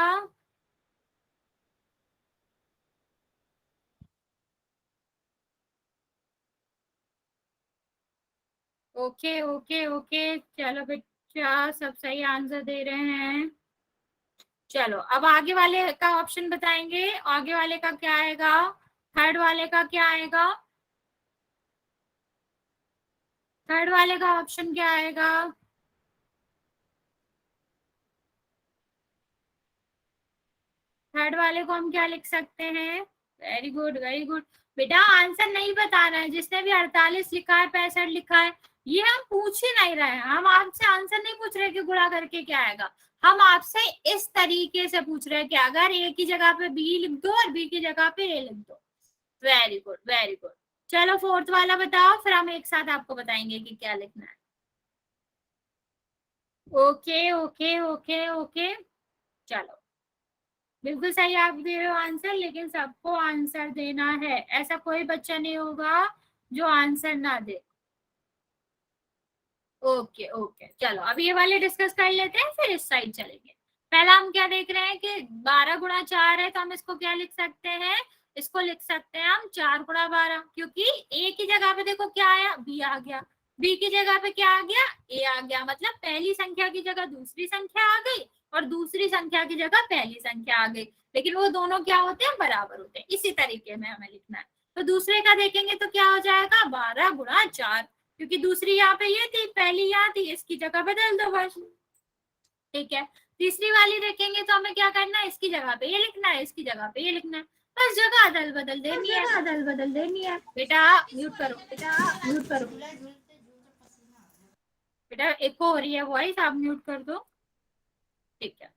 ओके ओके ओके, चलो बच्चा सब सही आंसर दे रहे हैं। चलो, अब आगे वाले का ऑप्शन बताएंगे, आगे वाले का क्या आएगा, थर्ड वाले का क्या आएगा, थर्ड वाले का ऑप्शन क्या आएगा। थर्ड वाले को हम क्या लिख सकते हैं, वेरी गुड वेरी गुड। बेटा आंसर नहीं बताना है, जिसने भी 48 लिखा है, 65 लिखा है, ये हम पूछ ही नहीं रहे हैं। हम आपसे आंसर नहीं पूछ रहे कि गुणा करके क्या आएगा, हम आपसे इस तरीके से पूछ रहे हैं कि अगर ए की जगह पे बी लिख दो और बी की जगह पे ए लिख दो। Very good very good. चलो फोर्थ वाला बताओ, फिर हम एक साथ आपको बताएंगे कि क्या लिखना है। ओके ओके ओके ओके, चलो बिल्कुल सही आप दे रहे हो आंसर, लेकिन सबको आंसर देना है, ऐसा कोई बच्चा नहीं होगा जो आंसर ना दे। ओके ओके, चलो अब ये वाले डिस्कस कर लेते हैं, फिर इस साइड चलेंगे। पहला हम क्या देख रहे हैं कि 12 गुणा 4 है, तो हम इसको क्या लिख सकते हैं, इसको लिख सकते हैं हम 4 गुणा 12, क्योंकि ए की जगह पे देखो क्या आया, बी आ गया, बी की जगह पे क्या आ गया, ए आ गया, मतलब पहली संख्या की जगह दूसरी संख्या आ गई और दूसरी संख्या की जगह पहली संख्या आ गई, लेकिन वो दोनों क्या होते हैं, बराबर होते हैं। इसी तरीके में हमें लिखना है। तो दूसरे का देखेंगे तो क्या हो जाएगा, 12 गुणा 4, क्योंकि दूसरी यहाँ पे ये थी, पहली यहाँ थी, इसकी जगह बदल दो बस। ठीक है, तीसरी वाली देखेंगे तो हमें क्या करना है, इसकी जगह पे ये लिखना है, इसकी जगह पे ये लिखना है, बस जगह अदल बदल देनी है, अदल बदल देनी है। बेटा म्यूट करो, बेटा म्यूट करो, बेटा एको हो रही है वॉइस, आप म्यूट कर दो। ठीक है,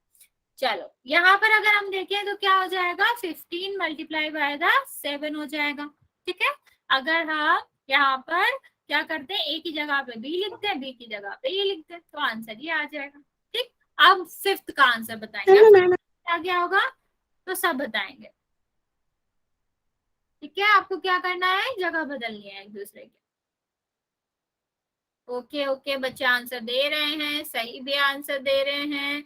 चलो यहाँ पर अगर हम देखें तो क्या हो जाएगा, 15 मल्टीप्लाई बाय द 7 हो जाएगा। ठीक है, अगर हम यहाँ पर क्या करते हैं, ए की जगह पे बी लिखते हैं, बी की जगह पे ये लिखते हैं, तो आंसर ये आ जाएगा। ठीक, अब फिफ्थ का आंसर बताएंगे, क्या क्या होगा तो सब बताएंगे। ठीक है, आपको क्या करना है, जगह बदलनी है एक दूसरे की। ओके ओके, बच्चे आंसर दे रहे हैं, सही भी आंसर दे रहे हैं।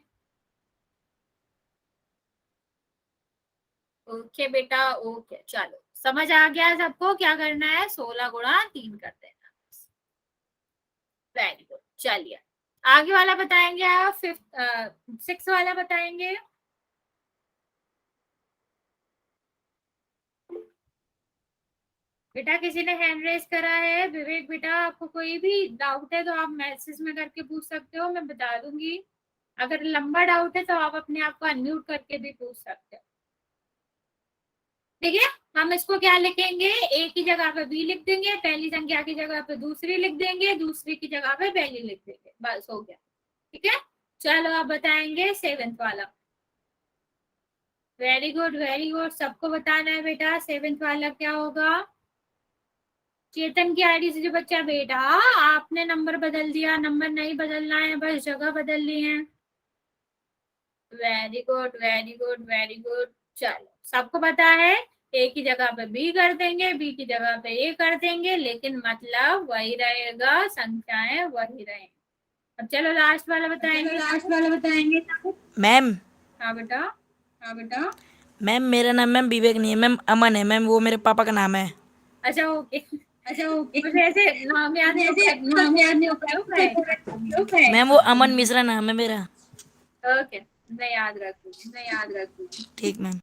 ओके बेटा, ओके चलो समझ आ गया सबको, क्या करना है, 16 गुणा 3 कर देना। वेरी गुड, चलिए आगे वाला बताएंगे आप, फिफ्थ 6 वाला बताएंगे। बेटा किसी ने हैंड रेस करा है, विवेक बेटा आपको कोई भी डाउट है तो आप मैसेज में करके पूछ सकते हो, मैं बता दूंगी। अगर लंबा डाउट है तो आप अपने आप को अनम्यूट करके भी पूछ सकते हो। ठीक है, हम इसको क्या लिखेंगे, ए की जगह पे बी लिख देंगे, पहली संख्या की जगह पे दूसरी लिख देंगे, दूसरी की जगह पे पहली लिख देंगे, बस हो गया। ठीक है, चलो आप बताएंगे 7th वाला। वेरी गुड वेरी गुड, सबको बताना है बेटा 7th वाला क्या होगा। चेतन की आईडी से जो बच्चा, बेटा आपने नंबर बदल दिया, नंबर नहीं बदलना है, बस जगह बदलनी है। Very good very good very good, चलो सबको पता है, ए की जगह पे बी कर देंगे, बी की जगह पे ए कर देंगे, लेकिन मतलब वही रहेगा, संख्याएं वही रहेंगी। अब चलो लास्ट वाला बताएंगे, लास्ट वाला बताएंगे। मैम हाँ बेटा, हाँ बेटा, मैम मेरा नाम मैम विवेक नहीं है मैम, अमन है मैम, वो मेरे पापा का नाम है। अच्छा ओके, अच्छा ओके, मुझे ऐसे नाम याद नहीं होता, नाम याद नहीं होता। मैम वो अमन मिश्रा नाम है मेरा। ओके, मैं याद रखूंगी, मैं याद रखूंगी। ठीक मैम।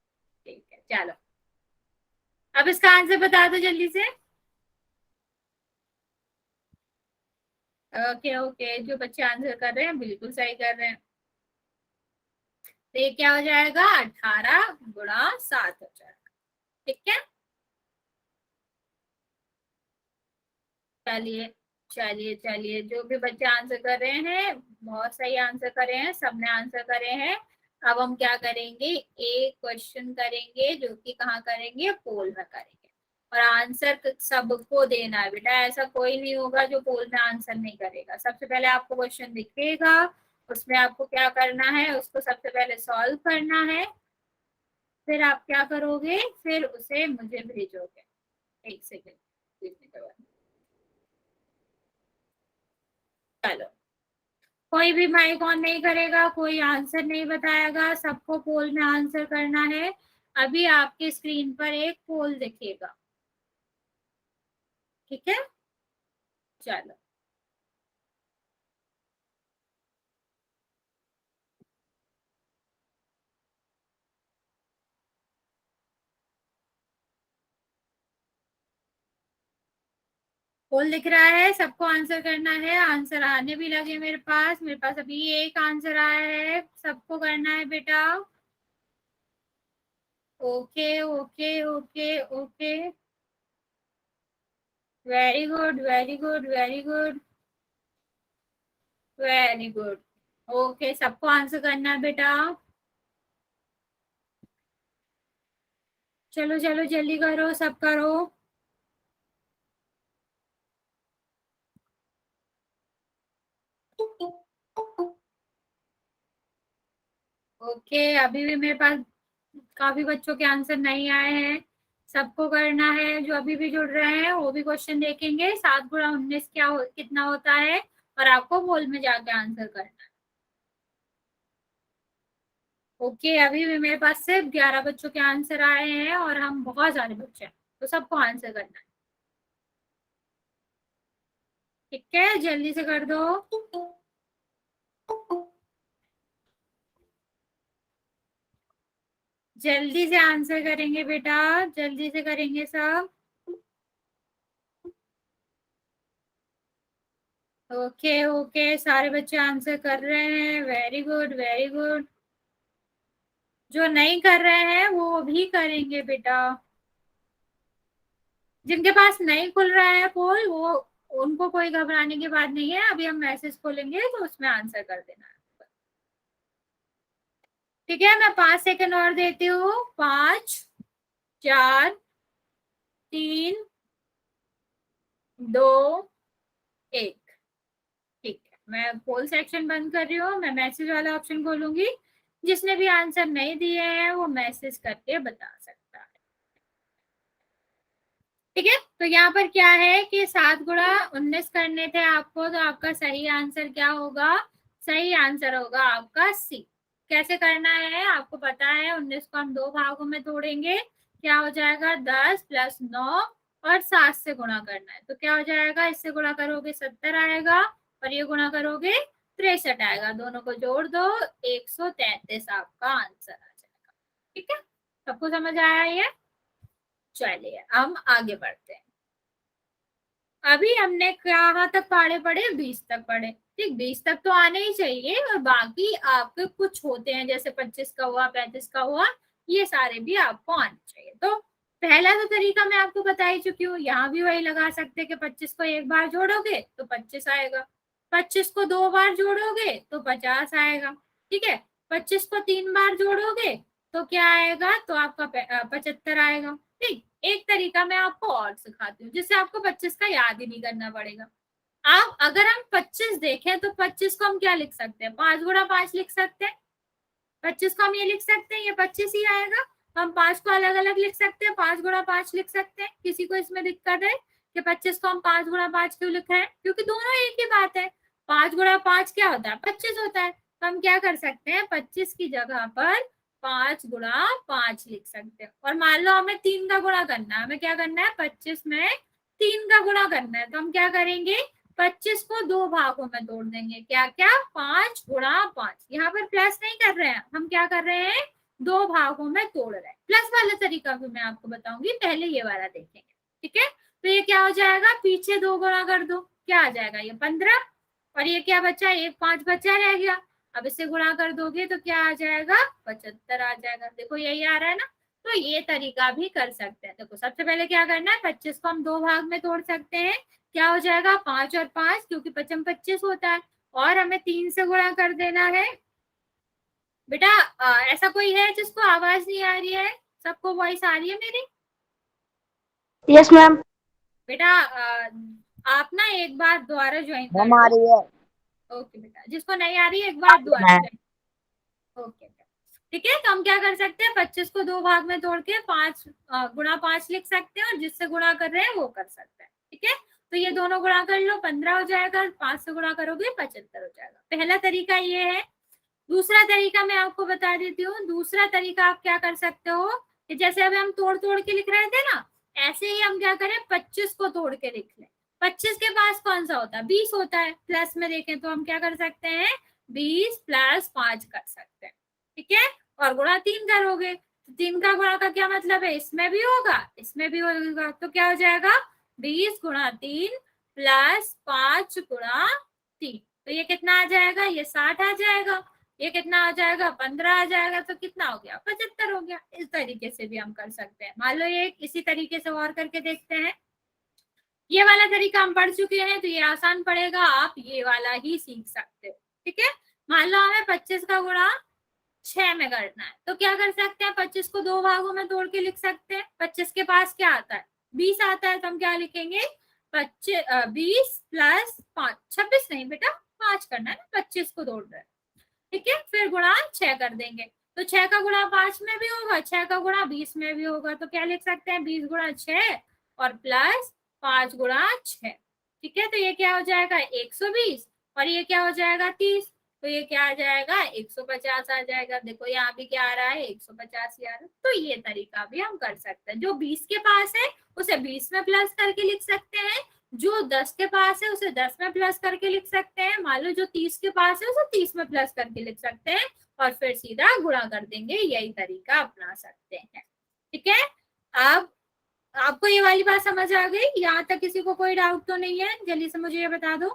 ठीक है, चलो अब इसका आंसर बता दो जल्दी से। ओके ओके, जो बच्चे आंसर कर रहे हैं बिल्कुल सही कर रहे हैं। तो ये क्या हो जाएगा, 18 गुणा 7 हो जाएगा। ठीक है, चलिए चलिए चलिए, जो भी बच्चे आंसर कर रहे हैं बहुत सही आंसर करे हैं, सबने आंसर करे हैं। अब हम क्या करेंगे, एक क्वेश्चन करेंगे जो कि कहाँ करेंगे, पोल में करेंगे, और आंसर सबको देना है बेटा, ऐसा कोई नहीं होगा जो पोल में आंसर नहीं करेगा। सबसे पहले आपको क्वेश्चन दिखेगा, उसमें आपको क्या करना है, उसको सबसे पहले सॉल्व करना है, फिर आप क्या करोगे, फिर उसे मुझे भेजोगे। एक सेकेंड देखने के बाद, चलो कोई भी माइक ऑन नहीं करेगा, कोई आंसर नहीं बताएगा, सबको पोल में आंसर करना है। अभी आपके स्क्रीन पर एक पोल दिखेगा। ठीक है, चलो पोल दिख रहा है, सबको आंसर करना है, आंसर आने भी लगे मेरे पास अभी एक आंसर आया है, सबको करना है बेटा। Okay okay okay okay, very good very good very good very good. Okay, सबको आंसर करना है बेटा, चलो चलो जल्दी करो, सब करो। ओके, अभी भी मेरे पास काफी बच्चों के आंसर नहीं आए हैं, सबको करना है, जो अभी भी जुड़ रहे हैं वो भी क्वेश्चन देखेंगे, 7 गुणा 19 कितना होता है, और आपको पोल में जाके आंसर करना है। ओके, अभी भी मेरे पास सिर्फ 11 बच्चों के आंसर आए हैं, और हम बहुत सारे बच्चे हैं, तो सबको आंसर करना है। ठीक है, जल्दी से कर दो। जल्दी से आंसर करेंगे बेटा, जल्दी से करेंगे सब। ओके ओके, सारे बच्चे आंसर कर रहे हैं, वेरी गुड वेरी गुड। जो नहीं कर रहे हैं वो भी करेंगे बेटा। जिनके पास नहीं खुल रहा है पोल, वो उनको कोई घबराने की बात नहीं है। अभी हम मैसेज खोलेंगे तो उसमें आंसर कर देना है। ठीक है, मैं 5 सेकंड और देती हूँ। 5 4 3 2 1। ठीक है, मैं पोल सेक्शन बंद कर रही हूँ, मैं मैसेज वाला ऑप्शन खोलूंगी। जिसने भी आंसर नहीं दिए हैं वो मैसेज करके बता सकता है। ठीक है, तो यहाँ पर क्या है कि 7 गुणा 19 करने थे आपको, तो आपका सही आंसर क्या होगा? सही आंसर होगा आपका सी। कैसे करना है आपको पता है। 19 को हम 2 भागों में तोड़ेंगे, क्या हो जाएगा? 10 + 9 और 7 से गुणा करना है, तो क्या हो जाएगा? इससे गुणा करोगे 70 आएगा, और ये गुणा करोगे 63 आएगा। दोनों को जोड़ दो, 133 आपका आंसर आ जाएगा। ठीक है, सबको समझ आया ये? चलिए हम आगे बढ़ते हैं। अभी हमने कहाँ तक पढ़े? 20 तक पढ़े। ठीक, 20 तक तो आने ही चाहिए, और बाकी आपके कुछ होते हैं जैसे 25 का हुआ, 35 का हुआ, ये सारे भी आपको आने चाहिए। तो पहला तो तरीका मैं आपको बता ही चुकी हूँ। यहाँ भी वही लगा सकते हैं कि 25 को एक बार जोड़ोगे तो 25 आएगा, 25 को 2 बार जोड़ोगे तो 50 आएगा। ठीक है, 25 को 3 बार जोड़ोगे तो क्या आएगा? तो आपका 75 आएगा। ठीक, एक तरीका मैं आपको और सिखाती हूँ जिससे आपको 25 का याद ही नहीं करना पड़ेगा। आप अगर हम 25 देखें तो 25 को हम क्या लिख सकते हैं? 5 गुणा 5 लिख सकते हैं। 25 को हम ये लिख सकते हैं, ये 25 ही आएगा। तो हम 5 को अलग अलग लिख सकते हैं, 5 गुणा 5 लिख सकते हैं। किसी को इसमें दिक्कत है कि 25 को हम 5 गुणा 5 क्यों लिख रहे हैं? क्योंकि दोनों एक ही बात है। 5 गुणा 5 क्या होता है? 25 होता है। तो हम क्या कर सकते हैं? 25 की जगह पर 5 गुणा 5 लिख सकते हैं। और मान लो हमें 3 का गुणा करना है, हमें क्या करना है? 25 में 3 का गुणा करना है, तो हम क्या करेंगे? 25 को 2 भागों में तोड़ देंगे। क्या क्या? 5 गुणा 5। यहाँ पर प्लस नहीं कर रहे हैं, हम क्या कर रहे हैं? 2 भागों में तोड़ रहे हैं। प्लस वाला तरीका भी मैं आपको बताऊंगी, पहले ये वाला देखेंगे। ठीक है, तो ये क्या हो जाएगा? पीछे 2 गुणा कर दो, क्या आ जाएगा? ये 15। और ये क्या बचा? एक 5 बचा रह गया। अब इसे गुणा कर दोगे तो क्या आ जाएगा? 75 आ जाएगा। देखो यही आ रहा है ना। तो ये तरीका भी कर सकते हैं। देखो सबसे पहले क्या करना है? 25 को हम 2 भाग में तोड़ सकते हैं, क्या हो जाएगा? 5 और 5, क्योंकि 55 25 होता है, और हमें 3 से गुणा कर देना है। बेटा ऐसा कोई है जिसको आवाज नहीं आ रही है? सबको वॉइस आ रही है मेरी? Yes ma'am. बेटा आप ना एक बार दोबारा ज्वाइन कर मैम आ लो। रही है। ओके बेटा, जिसको नहीं आ रही है एक बार दोबारा मैम। ज्वाइन। ओके, ठीक है, तो हम क्या कर सकते हैं? 25 को 2 भाग में तोड़ के 5 गुणा 5 लिख सकते हैं, और जिससे गुणा कर रहे हैं वो कर सकते हैं। ठीक है, तो ये दोनों गुणा कर लो, 15 हो जाएगा। 5 से गुणा करोगे 75 हो जाएगा। पहला तरीका ये है। दूसरा तरीका मैं आपको बता देती हूँ। दूसरा तरीका आप क्या कर सकते हो कि जैसे अभी हम तोड़ तोड़ के लिख रहे थे ना, ऐसे ही हम क्या करें? 25 को तोड़ के लिख लें। 25 के पास कौन सा होता है? 20 होता है। प्लस में देखें तो हम क्या कर सकते हैं? 20 + 5 कर सकते हैं। ठीक है, और गुणा 3 करोगे तो 3 का गुणा का क्या मतलब है? इसमें भी होगा, इसमें भी होगा, तो क्या हो जाएगा? 20 × 3 + 5 × 3, तो ये कितना आ जाएगा? ये 60 आ जाएगा। ये कितना आ जाएगा? 15 आ जाएगा। तो कितना हो गया? 75 हो गया। इस तरीके से भी हम कर सकते हैं। मान लो ये इसी तरीके से और करके देखते हैं। ये वाला तरीका हम पढ़ चुके हैं, तो ये आसान पड़ेगा, आप ये वाला ही सीख सकते हो। ठीक है, मान लो हमें 25 का गुणा 6 में करना है, तो क्या कर सकते हैं? 25 को 2 भागों में तोड़ के लिख सकते हैं। 25 के पास क्या आता है? 20 आता है, तो हम क्या लिखेंगे? 20 + 5, 26 नहीं बेटा, 5 करना है ना, 25 को तोड़ रहे हैं। ठीक है, फिर गुणा 6 कर देंगे, तो 6 का गुणा 5 में भी होगा, 6 का गुणा 20 में भी होगा, तो क्या लिख सकते हैं? 20 × 6 और प्लस 5 × 6। ठीक है, तो ये क्या हो जाएगा? 120, और ये क्या हो जाएगा? 30, तो ये क्या आ जाएगा? 150 आ जाएगा। देखो यहाँ भी क्या आ रहा है? 150 ही आ रहा है। तो ये तरीका भी हम कर सकते हैं। जो 20 के पास है उसे 20 में प्लस करके लिख सकते हैं, जो 10 के पास है उसे 10 में प्लस करके लिख सकते हैं, मान लो जो 30 के पास है उसे 30 में प्लस करके लिख सकते हैं, और फिर सीधा गुणा कर देंगे। यही तरीका अपना सकते हैं। ठीक है, अब आपको ये वाली बात समझ आ गई? यहाँ तक किसी को कोई डाउट तो नहीं है? जल्दी से मुझे ये बता दो।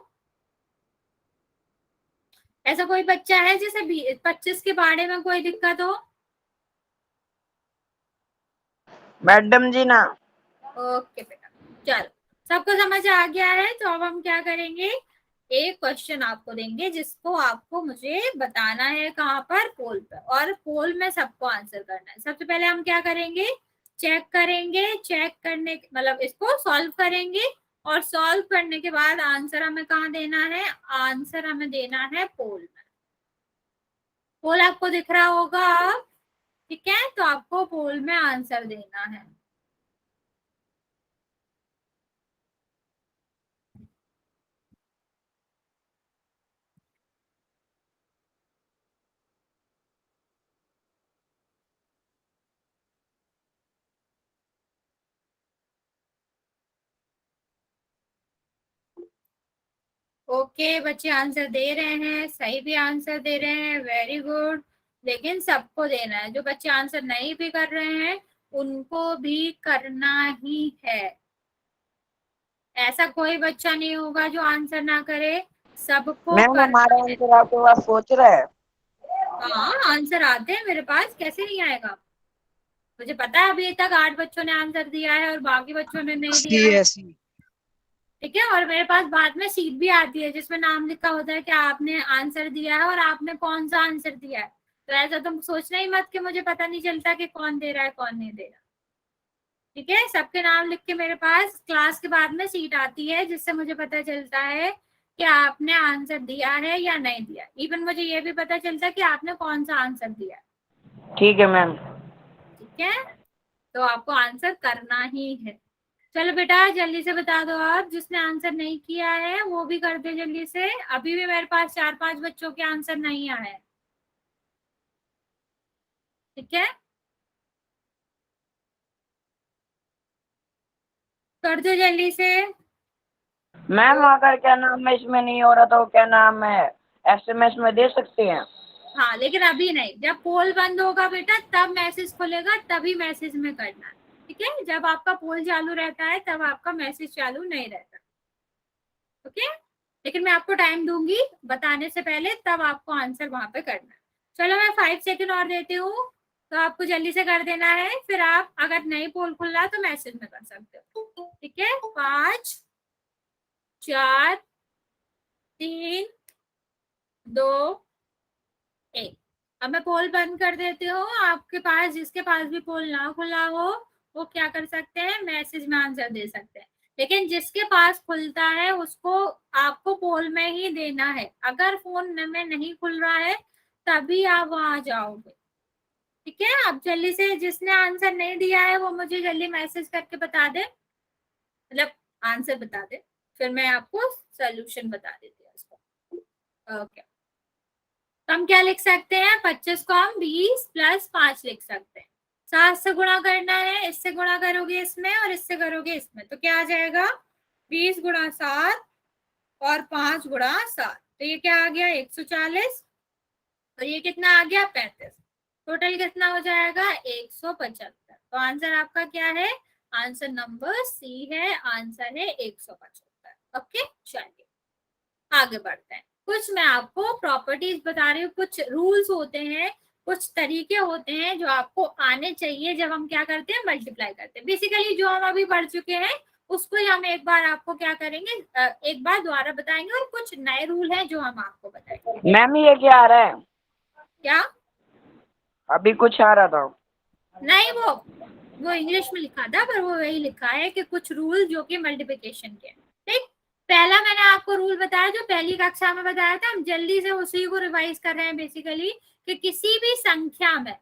ऐसा कोई बच्चा है जिसे 25 के बारे में कोई दिक्कत हो? मैडम जी ना। ओके बेटा, चलो सबको समझ आ गया है। तो अब हम क्या करेंगे, एक क्वेश्चन आपको देंगे जिसको आपको मुझे बताना है कहाँ पर, पोल पर, और पोल में सबको आंसर करना है। सबसे पहले हम क्या करेंगे, चेक करेंगे, चेक करने मतलब इसको सॉल्व करेंगे, और सॉल्व करने के बाद आंसर हमें कहाँ देना है, आंसर हमें देना है पोल में। पोल आपको दिख रहा होगा, ठीक है? तो आपको पोल में आंसर देना है। ओके बच्चे आंसर दे रहे हैं, सही भी आंसर दे रहे हैं, वेरी गुड। लेकिन सबको देना है, जो बच्चे आंसर नहीं भी कर रहे हैं उनको भी करना ही है। ऐसा कोई बच्चा नहीं होगा जो आंसर ना करे, सबको मैम हमारा करना है। आंसर आपके पास सोच रहा है। हाँ आंसर आते हैं मेरे पास, कैसे नहीं आएगा? मुझे पता है अभी तक 8 बच्चों ने आंसर दिया है और बाकी बच्चों ने नहीं दिया है, ठीक है? और मेरे पास बाद में शीट भी आती है जिसमें नाम लिखा होता है कि आपने आंसर दिया है और आपने कौन सा आंसर दिया है। तो ऐसा तुम सोचना ही मत कि मुझे पता नहीं चलता कि कौन दे रहा है कौन नहीं दे रहा, ठीक है? सबके नाम लिख के मेरे पास क्लास के बाद में शीट आती है जिससे मुझे पता चलता है कि आपने आंसर दिया है या नहीं दिया। इवन मुझे ये भी पता चलता है कि आपने कौन सा आंसर दिया है। ठीक है मैम। ठीक है, तो आपको आंसर करना ही है। चलो बेटा जल्दी से बता दो, आप जिसने आंसर नहीं किया है वो भी कर दे जल्दी से। अभी भी मेरे पास 4-5 बच्चों के आंसर नहीं आए हैं, ठीक है? कर दो जल्दी से। मैम अगर क्या नाम है इसमें नहीं हो रहा तो क्या नाम है SMS में दे सकते हैं? हाँ लेकिन अभी नहीं, जब पोल बंद होगा बेटा तब मैसेज खुलेगा, तभी मैसेज में करना है, ठीक है? जब आपका पोल चालू रहता है तब आपका मैसेज चालू नहीं रहता, ओके? लेकिन मैं आपको टाइम दूंगी बताने से पहले, तब आपको आंसर वहां पे करना है। चलो मैं 5 सेकंड और देती हूँ, तो आपको जल्दी से कर देना है। फिर आप अगर नहीं पोल खुल रहा तो मैसेज में कर सकते हो, ठीक है? 5 4 3 2 1। अब मैं पोल बंद कर देती हूँ। आपके पास जिसके पास भी पोल ना खुला हो वो क्या कर सकते हैं, मैसेज में आंसर दे सकते हैं। लेकिन जिसके पास खुलता है उसको आपको पोल में ही देना है। अगर फोन में नहीं खुल रहा है तभी आप वहां जाओगे, ठीक है? अब जल्दी से जिसने आंसर नहीं दिया है वो मुझे जल्दी मैसेज करके बता दे, मतलब आंसर बता दे, फिर मैं आपको सोल्यूशन बता देती हूँ इसको। ओके, तो हम क्या लिख सकते हैं, 25 को हम 20 + 5 लिख सकते हैं। 7 से गुणा करना है, इससे गुणा करोगे इसमें और इससे करोगे इसमें, तो क्या आ जाएगा, 20 × 7 और 5 × 7, तो ये क्या आ गया 140, और ये कितना आ गया 35। टोटल कितना हो जाएगा 175। तो आंसर आपका क्या है, आंसर नंबर सी है, आंसर है 175। ओके चलिए आगे बढ़ते हैं। कुछ मैं आपको प्रॉपर्टीज बता रही हूँ, कुछ रूल्स होते हैं, कुछ तरीके होते हैं जो आपको आने चाहिए जब हम क्या करते हैं, मल्टीप्लाई करते हैं। बेसिकली जो हम अभी पढ़ चुके हैं उसको ही हम एक बार आपको क्या करेंगे, एक बार दोबारा बताएंगे, और कुछ नए रूल हैं जो हम आपको बताएंगे। मैम ये क्या आ रहा है? क्या? अभी कुछ आ रहा था। नहीं वो इंग्लिश में लिखा था, पर वो वही लिखा है कि कुछ रूल जो कि मल्टीप्लिकेशन के, ठीक? पहला मैंने आपको रूल बताया जो पहली कक्षा में बताया था, हम जल्दी से उसी को रिवाइज कर रहे हैं। बेसिकली कि किसी भी संख्या में,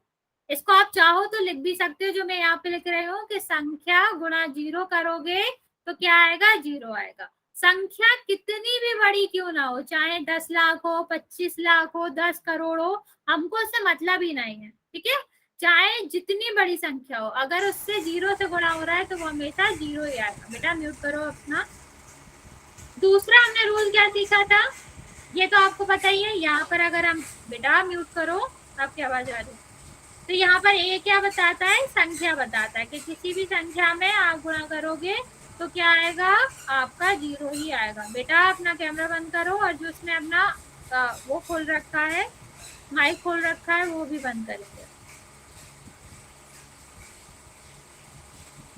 इसको आप चाहो तो लिख भी सकते हो जो मैं यहाँ पे लिख रही हूँ, कि संख्या गुणा 0 करोगे तो क्या आएगा, 0 आएगा। संख्या कितनी भी बड़ी क्यों ना हो, चाहे 10 लाख हो, 25 लाख हो, 10 करोड़ हो, हमको उससे मतलब ही नहीं है, ठीक है? चाहे जितनी बड़ी संख्या हो, अगर उससे 0 से गुणा हो रहा है तो वो हमेशा 0 ही आएगा। बेटा म्यूट करो अपना। दूसरा हमने रूल क्या सीखा था, ये तो आपको पता ही है। यहाँ पर अगर हम, बेटा म्यूट करो, आपकी आवाज आ रही है। तो यहाँ पर ये क्या बताता है, संख्या बताता है कि किसी भी संख्या में आप गुणा करोगे तो क्या आएगा, आपका 0 ही आएगा। बेटा अपना कैमरा बंद करो और जो उसमें अपना आपका वो खोल रखा है, माइक खोल रखा है, वो भी बंद करेंगे।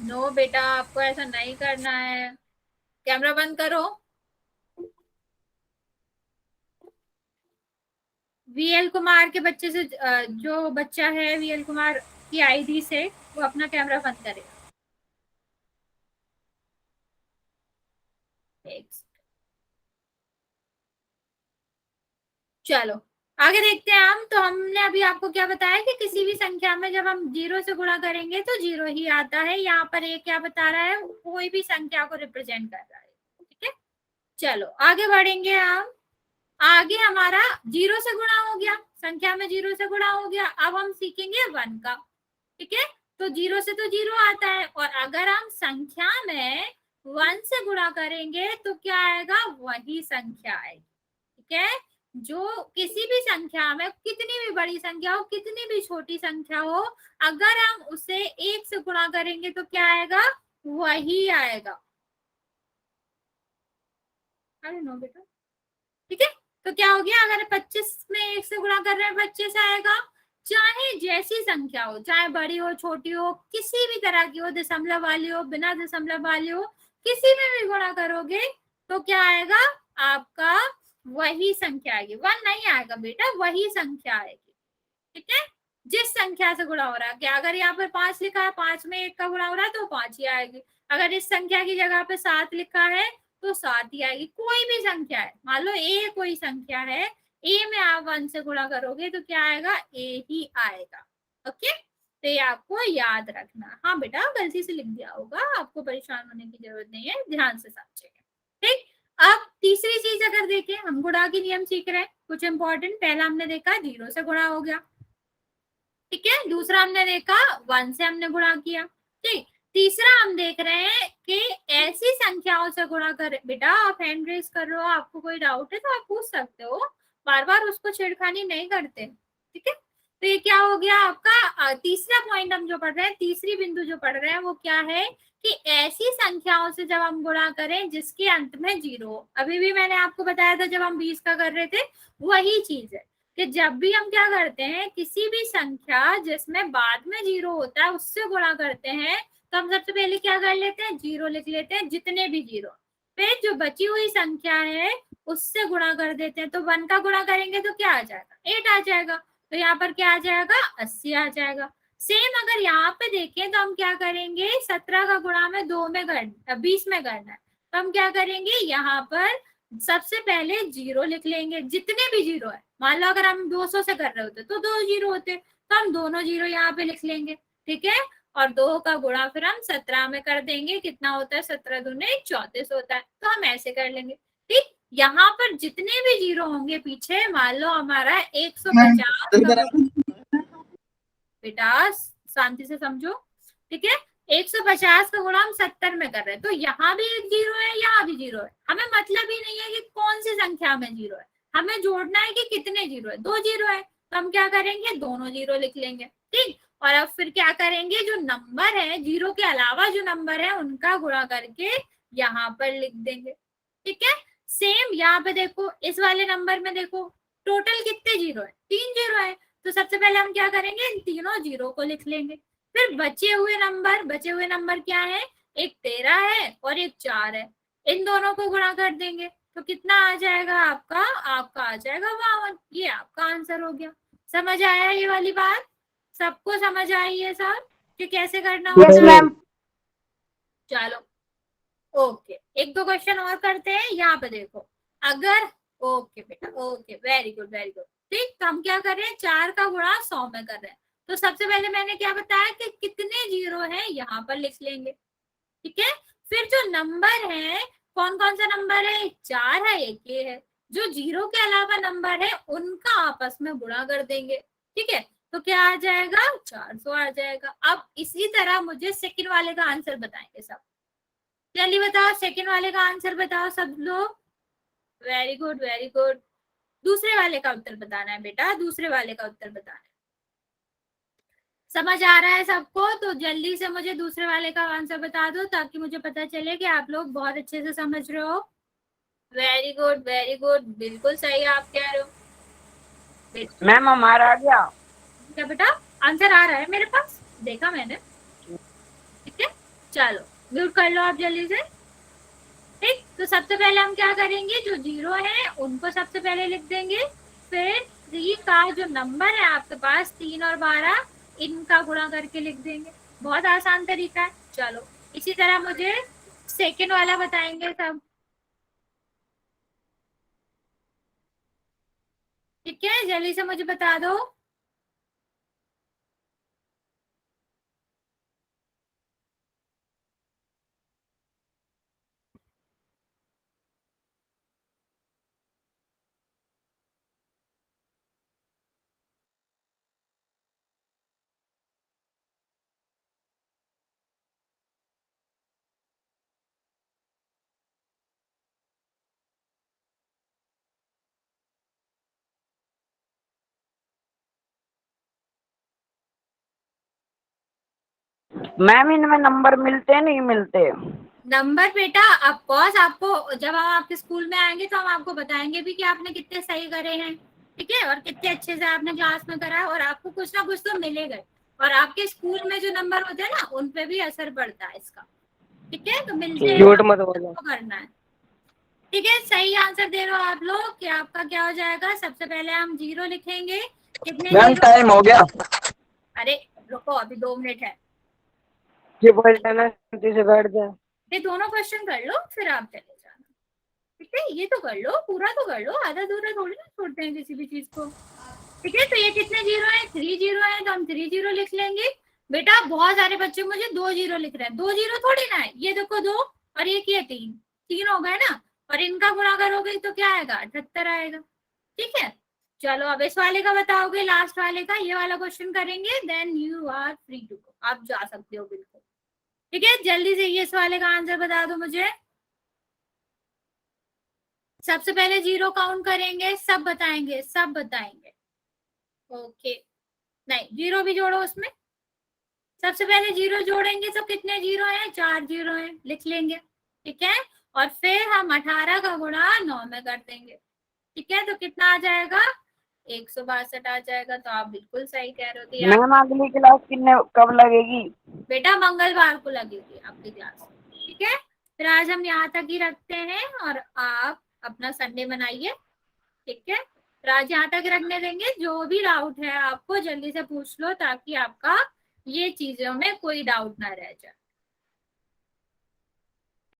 नो बेटा, आपको ऐसा नहीं करना है। कैमरा बंद करो। वीएल कुमार के बच्चे से जो बच्चा है वीएल कुमार की आईडी से, वो अपना कैमरा बंद करेगा। चलो आगे देखते हैं हम। तो हमने अभी आपको क्या बताया कि किसी भी संख्या में जब हम 0 से गुणा करेंगे तो 0 ही आता है। यहाँ पर ये क्या बता रहा है, कोई भी संख्या को रिप्रेजेंट कर रहा है। ठीक है, चलो आगे बढ़ेंगे हम। आगे हमारा 0 से गुणा हो गया, संख्या में 0 से गुणा हो गया। अब हम सीखेंगे 1 का। ठीक है, तो 0 से तो 0 आता है, और अगर हम संख्या में 1 से गुणा करेंगे तो क्या आएगा, वही संख्या आएगी। ठीक है, जो किसी भी संख्या में, कितनी भी बड़ी संख्या हो, कितनी भी छोटी संख्या हो, अगर हम उसे 1 से गुणा करेंगे तो क्या आएगा, वही आएगा। अरे नो बेटा, ठीक है, तो क्या हो गया, अगर 25 में 1 से गुणा कर रहे हैं 25 आएगा। चाहे जैसी संख्या हो, चाहे बड़ी हो छोटी हो, किसी भी तरह की हो, दशमलव वाली हो, बिना दशमलव वाली हो, किसी में भी गुणा करोगे तो क्या आएगा, आपका वही संख्या आएगी। 1 नहीं आएगा बेटा, वही संख्या आएगी। ठीक है, जिस संख्या से गुणा हो रहा है, क्या अगर यहाँ पर 5 लिखा है, 5 में 1 का गुणा हो रहा है तो 5 ही आएगी। अगर इस संख्या की जगह पे 7 लिखा है तो 7 ही आएगी। कोई भी संख्या है, मान लो ए कोई संख्या है, ए में आप 1 से गुणा करोगे तो क्या आएगा, ए ही आएगा। ओके, तो ये आपको याद रखना। हाँ बेटा, गलती से लिख दिया होगा, आपको परेशान होने की जरूरत नहीं है, ध्यान से समझेंगे। ठीक, अब तीसरी चीज अगर देखें, हम गुणा के नियम सीख रहे हैं, कुछ इंपॉर्टेंट। पहला हमने देखा 0 से गुणा हो गया, ठीक है, दूसरा हमने देखा 1 से हमने गुणा किया। ठीक, तीसरा हम देख रहे हैं कि ऐसी संख्याओं से गुणा कर। बेटा आप हैंड रेस कर रहे हो, आपको कोई डाउट है तो आप पूछ सकते हो, बार बार उसको छेड़खानी नहीं करते। ठीक है, तो ये क्या हो गया आपका तीसरा पॉइंट हम जो पढ़ रहे हैं, तीसरी बिंदु जो पढ़ रहे हैं, वो क्या है कि ऐसी संख्याओं से जब हम गुणा करें जिसके अंत में 0 हो। अभी भी मैंने आपको बताया था जब हम 20 का कर रहे थे, वही चीज है कि जब भी हम क्या करते हैं, किसी भी संख्या जिसमें बाद में 0 होता है उससे गुणा करते हैं, तो हम सबसे पहले क्या कर लेते हैं, 0 लिख लेते हैं, जितने भी 0। फिर जो बची हुई संख्या है उससे गुणा कर देते हैं। तो 1 का गुणा करेंगे तो क्या आ जाएगा, 8 आ जाएगा। तो यहाँ पर क्या आ जाएगा, 80 आ जाएगा। सेम अगर यहाँ पे देखें तो हम क्या करेंगे, 17 का गुणा में 2 में करना, 20 में करना है, तो हम क्या करेंगे, यहाँ पर सबसे पहले 0 लिख लेंगे, जितने भी 0 है। मान लो अगर हम 200 से कर रहे होते तो 2 0 होते, तो हम दोनों 0 यहाँ पे लिख लेंगे। ठीक है, और 2 का गुणा फिर हम 17 में कर देंगे, कितना होता है, 17 दूने 34 होता है, तो हम ऐसे कर लेंगे। ठीक, यहाँ पर जितने भी 0 होंगे पीछे, मान लो हमारा 150 बेटा शांति से समझो। ठीक है, 150 का गुणा हम 70 में कर रहे हैं, तो यहाँ भी एक 0 है, यहाँ भी 0 है। हमें मतलब ही नहीं है कि कौन सी संख्या में 0 है, हमें जोड़ना है कि कितने 0 है। 2 0 है तो हम क्या करेंगे, दोनों 0 लिख लेंगे। ठीक, और अब फिर क्या करेंगे, जो नंबर है 0 के अलावा जो नंबर है उनका गुणा करके यहाँ पर लिख देंगे। ठीक है, सेम यहाँ पे देखो, इस वाले नंबर में देखो टोटल कितने 0 है, 3 0 है। तो सबसे पहले हम क्या करेंगे, इन तीनों 0 को लिख लेंगे। फिर बचे हुए नंबर क्या है, एक 13 है और एक 4 है, इन दोनों को गुणा कर देंगे तो कितना आ जाएगा आपका आ जाएगा 52। ये आपका आंसर हो गया। समझ आया ये वाली बात, सबको समझ आई है सर कि कैसे करना होता यस है? मैम। चलो ओके, एक दो क्वेश्चन और करते हैं। यहाँ पे देखो, अगर ओके बेटा, okay, very good very good. ठीक, तो हम क्या कर रहे हैं, 4 का गुणा 100 में कर रहे हैं। तो सबसे पहले मैंने क्या बताया कि कितने 0 हैं यहाँ पर लिख लेंगे। ठीक है, फिर जो नंबर है, कौन कौन सा नंबर है, 4 है, एक ये है। जो 0 के अलावा नंबर है उनका आपस में गुणा कर देंगे। ठीक है, तो क्या आ जाएगा, 400 आ जाएगा। अब इसी तरह मुझे सेकंड वाले का आंसर बताएंगे सब। जल्दी बताओ, सेकंड वाले का आंसर बताओ सब लोग। Very good very good. दूसरे वाले का उत्तर बताना है बेटा, दूसरे वाले का उत्तर बताना है। समझ आ रहा है सबको? तो जल्दी से मुझे दूसरे वाले का आंसर बता दो ताकि मुझे पता चले कि आप लोग बहुत अच्छे से समझ रहे हो। वेरी गुड, वेरी गुड, बिल्कुल सही आप कह रहे हो। मैम हमारा आ गया। क्या बेटा, आंसर आ रहा है मेरे पास, देखा मैंने। ठीक है, चलो म्यूट कर लो आप जल्दी से। ठीक, तो सबसे पहले हम क्या करेंगे, जो 0 है उनको सबसे पहले लिख देंगे, फिर 3 का जो नंबर है आपके पास 3 और 12, इनका गुणा करके लिख देंगे। बहुत आसान तरीका है। चलो इसी तरह मुझे सेकंड वाला बताएंगे सब। ठीक है, जल्दी से मुझे बता दो। मैम इनमें नंबर मिलते नहीं मिलते? नंबर बेटा ऑफ कोर्स आपको जब हम आपके स्कूल में आएंगे तो हम आपको बताएंगे भी कि आपने कितने सही करे हैं। ठीक है, और कितने अच्छे से आपने क्लास में करा है, और आपको कुछ ना कुछ तो मिलेगा। और आपके स्कूल में जो नंबर होते हैं ना, उन पे भी असर पड़ता है इसका। ठीक है, तो मिलते हैं, झूठ मत बोलो। आपको करना है। ठीक है, सही आंसर दे रहे हो आप लोग कि आपका क्या हो जाएगा। सबसे पहले हम 0 लिखेंगे। कितने मैम 0? टाइम हो गया। अरे रुको, अभी 2 मिनट है। ये बोल देना शांति से बैठ जाए। ये दोनों क्वेश्चन कर लो फिर आप चले जाना। ठीक है, ये तो कर लो, पूरा तो कर लो, आधा अधूरा थोड़ी ना छोड़ते हैं किसी भी चीज को। ठीक है, तो ये कितने 0 है, 3 0 है, तो हम 3 0 लिख लेंगे। बेटा बहुत सारे बच्चे मुझे 2 0 लिख रहे हैं, 2 0 थोड़ी ना है, ये देखो 2 और एक ये 3, 3 हो गए ना, और इनका गुणा करोगे तो क्या आएगा, 78 आएगा। ठीक है, चलो अब इस वाले का बताओगे, लास्ट वाले का, ये वाला क्वेश्चन करेंगे, then you are free to go, आप जा सकते हो बिल्कुल। ठीक है, जल्दी से ये इस वाले का आंसर बता दो मुझे। सबसे पहले 0 काउंट करेंगे, सब बताएंगे, सब बताएंगे। ओके, नहीं 0 भी जोड़ो उसमें। सबसे पहले 0 जोड़ेंगे तो कितने 0 हैं, 4 0 हैं, लिख लेंगे। ठीक है, और फिर हम 18 का गुणा 9 में कर देंगे। ठीक है, तो कितना आ जाएगा, 162 आ जाएगा। तो आप बिल्कुल सही कह रहे हो। तो यार मैम अगली क्लास कितने कब लगेगी? बेटा मंगलवार को लगेगी आपकी क्लास। ठीक है, फिर आज हम यहाँ तक ही रखते हैं, और आप अपना संडे मनाइए। ठीक है, फिर आज यहाँ तक रखने देंगे। जो भी डाउट है आपको जल्दी से पूछ लो, ताकि आपका ये चीजों में कोई डाउट ना रह जाए।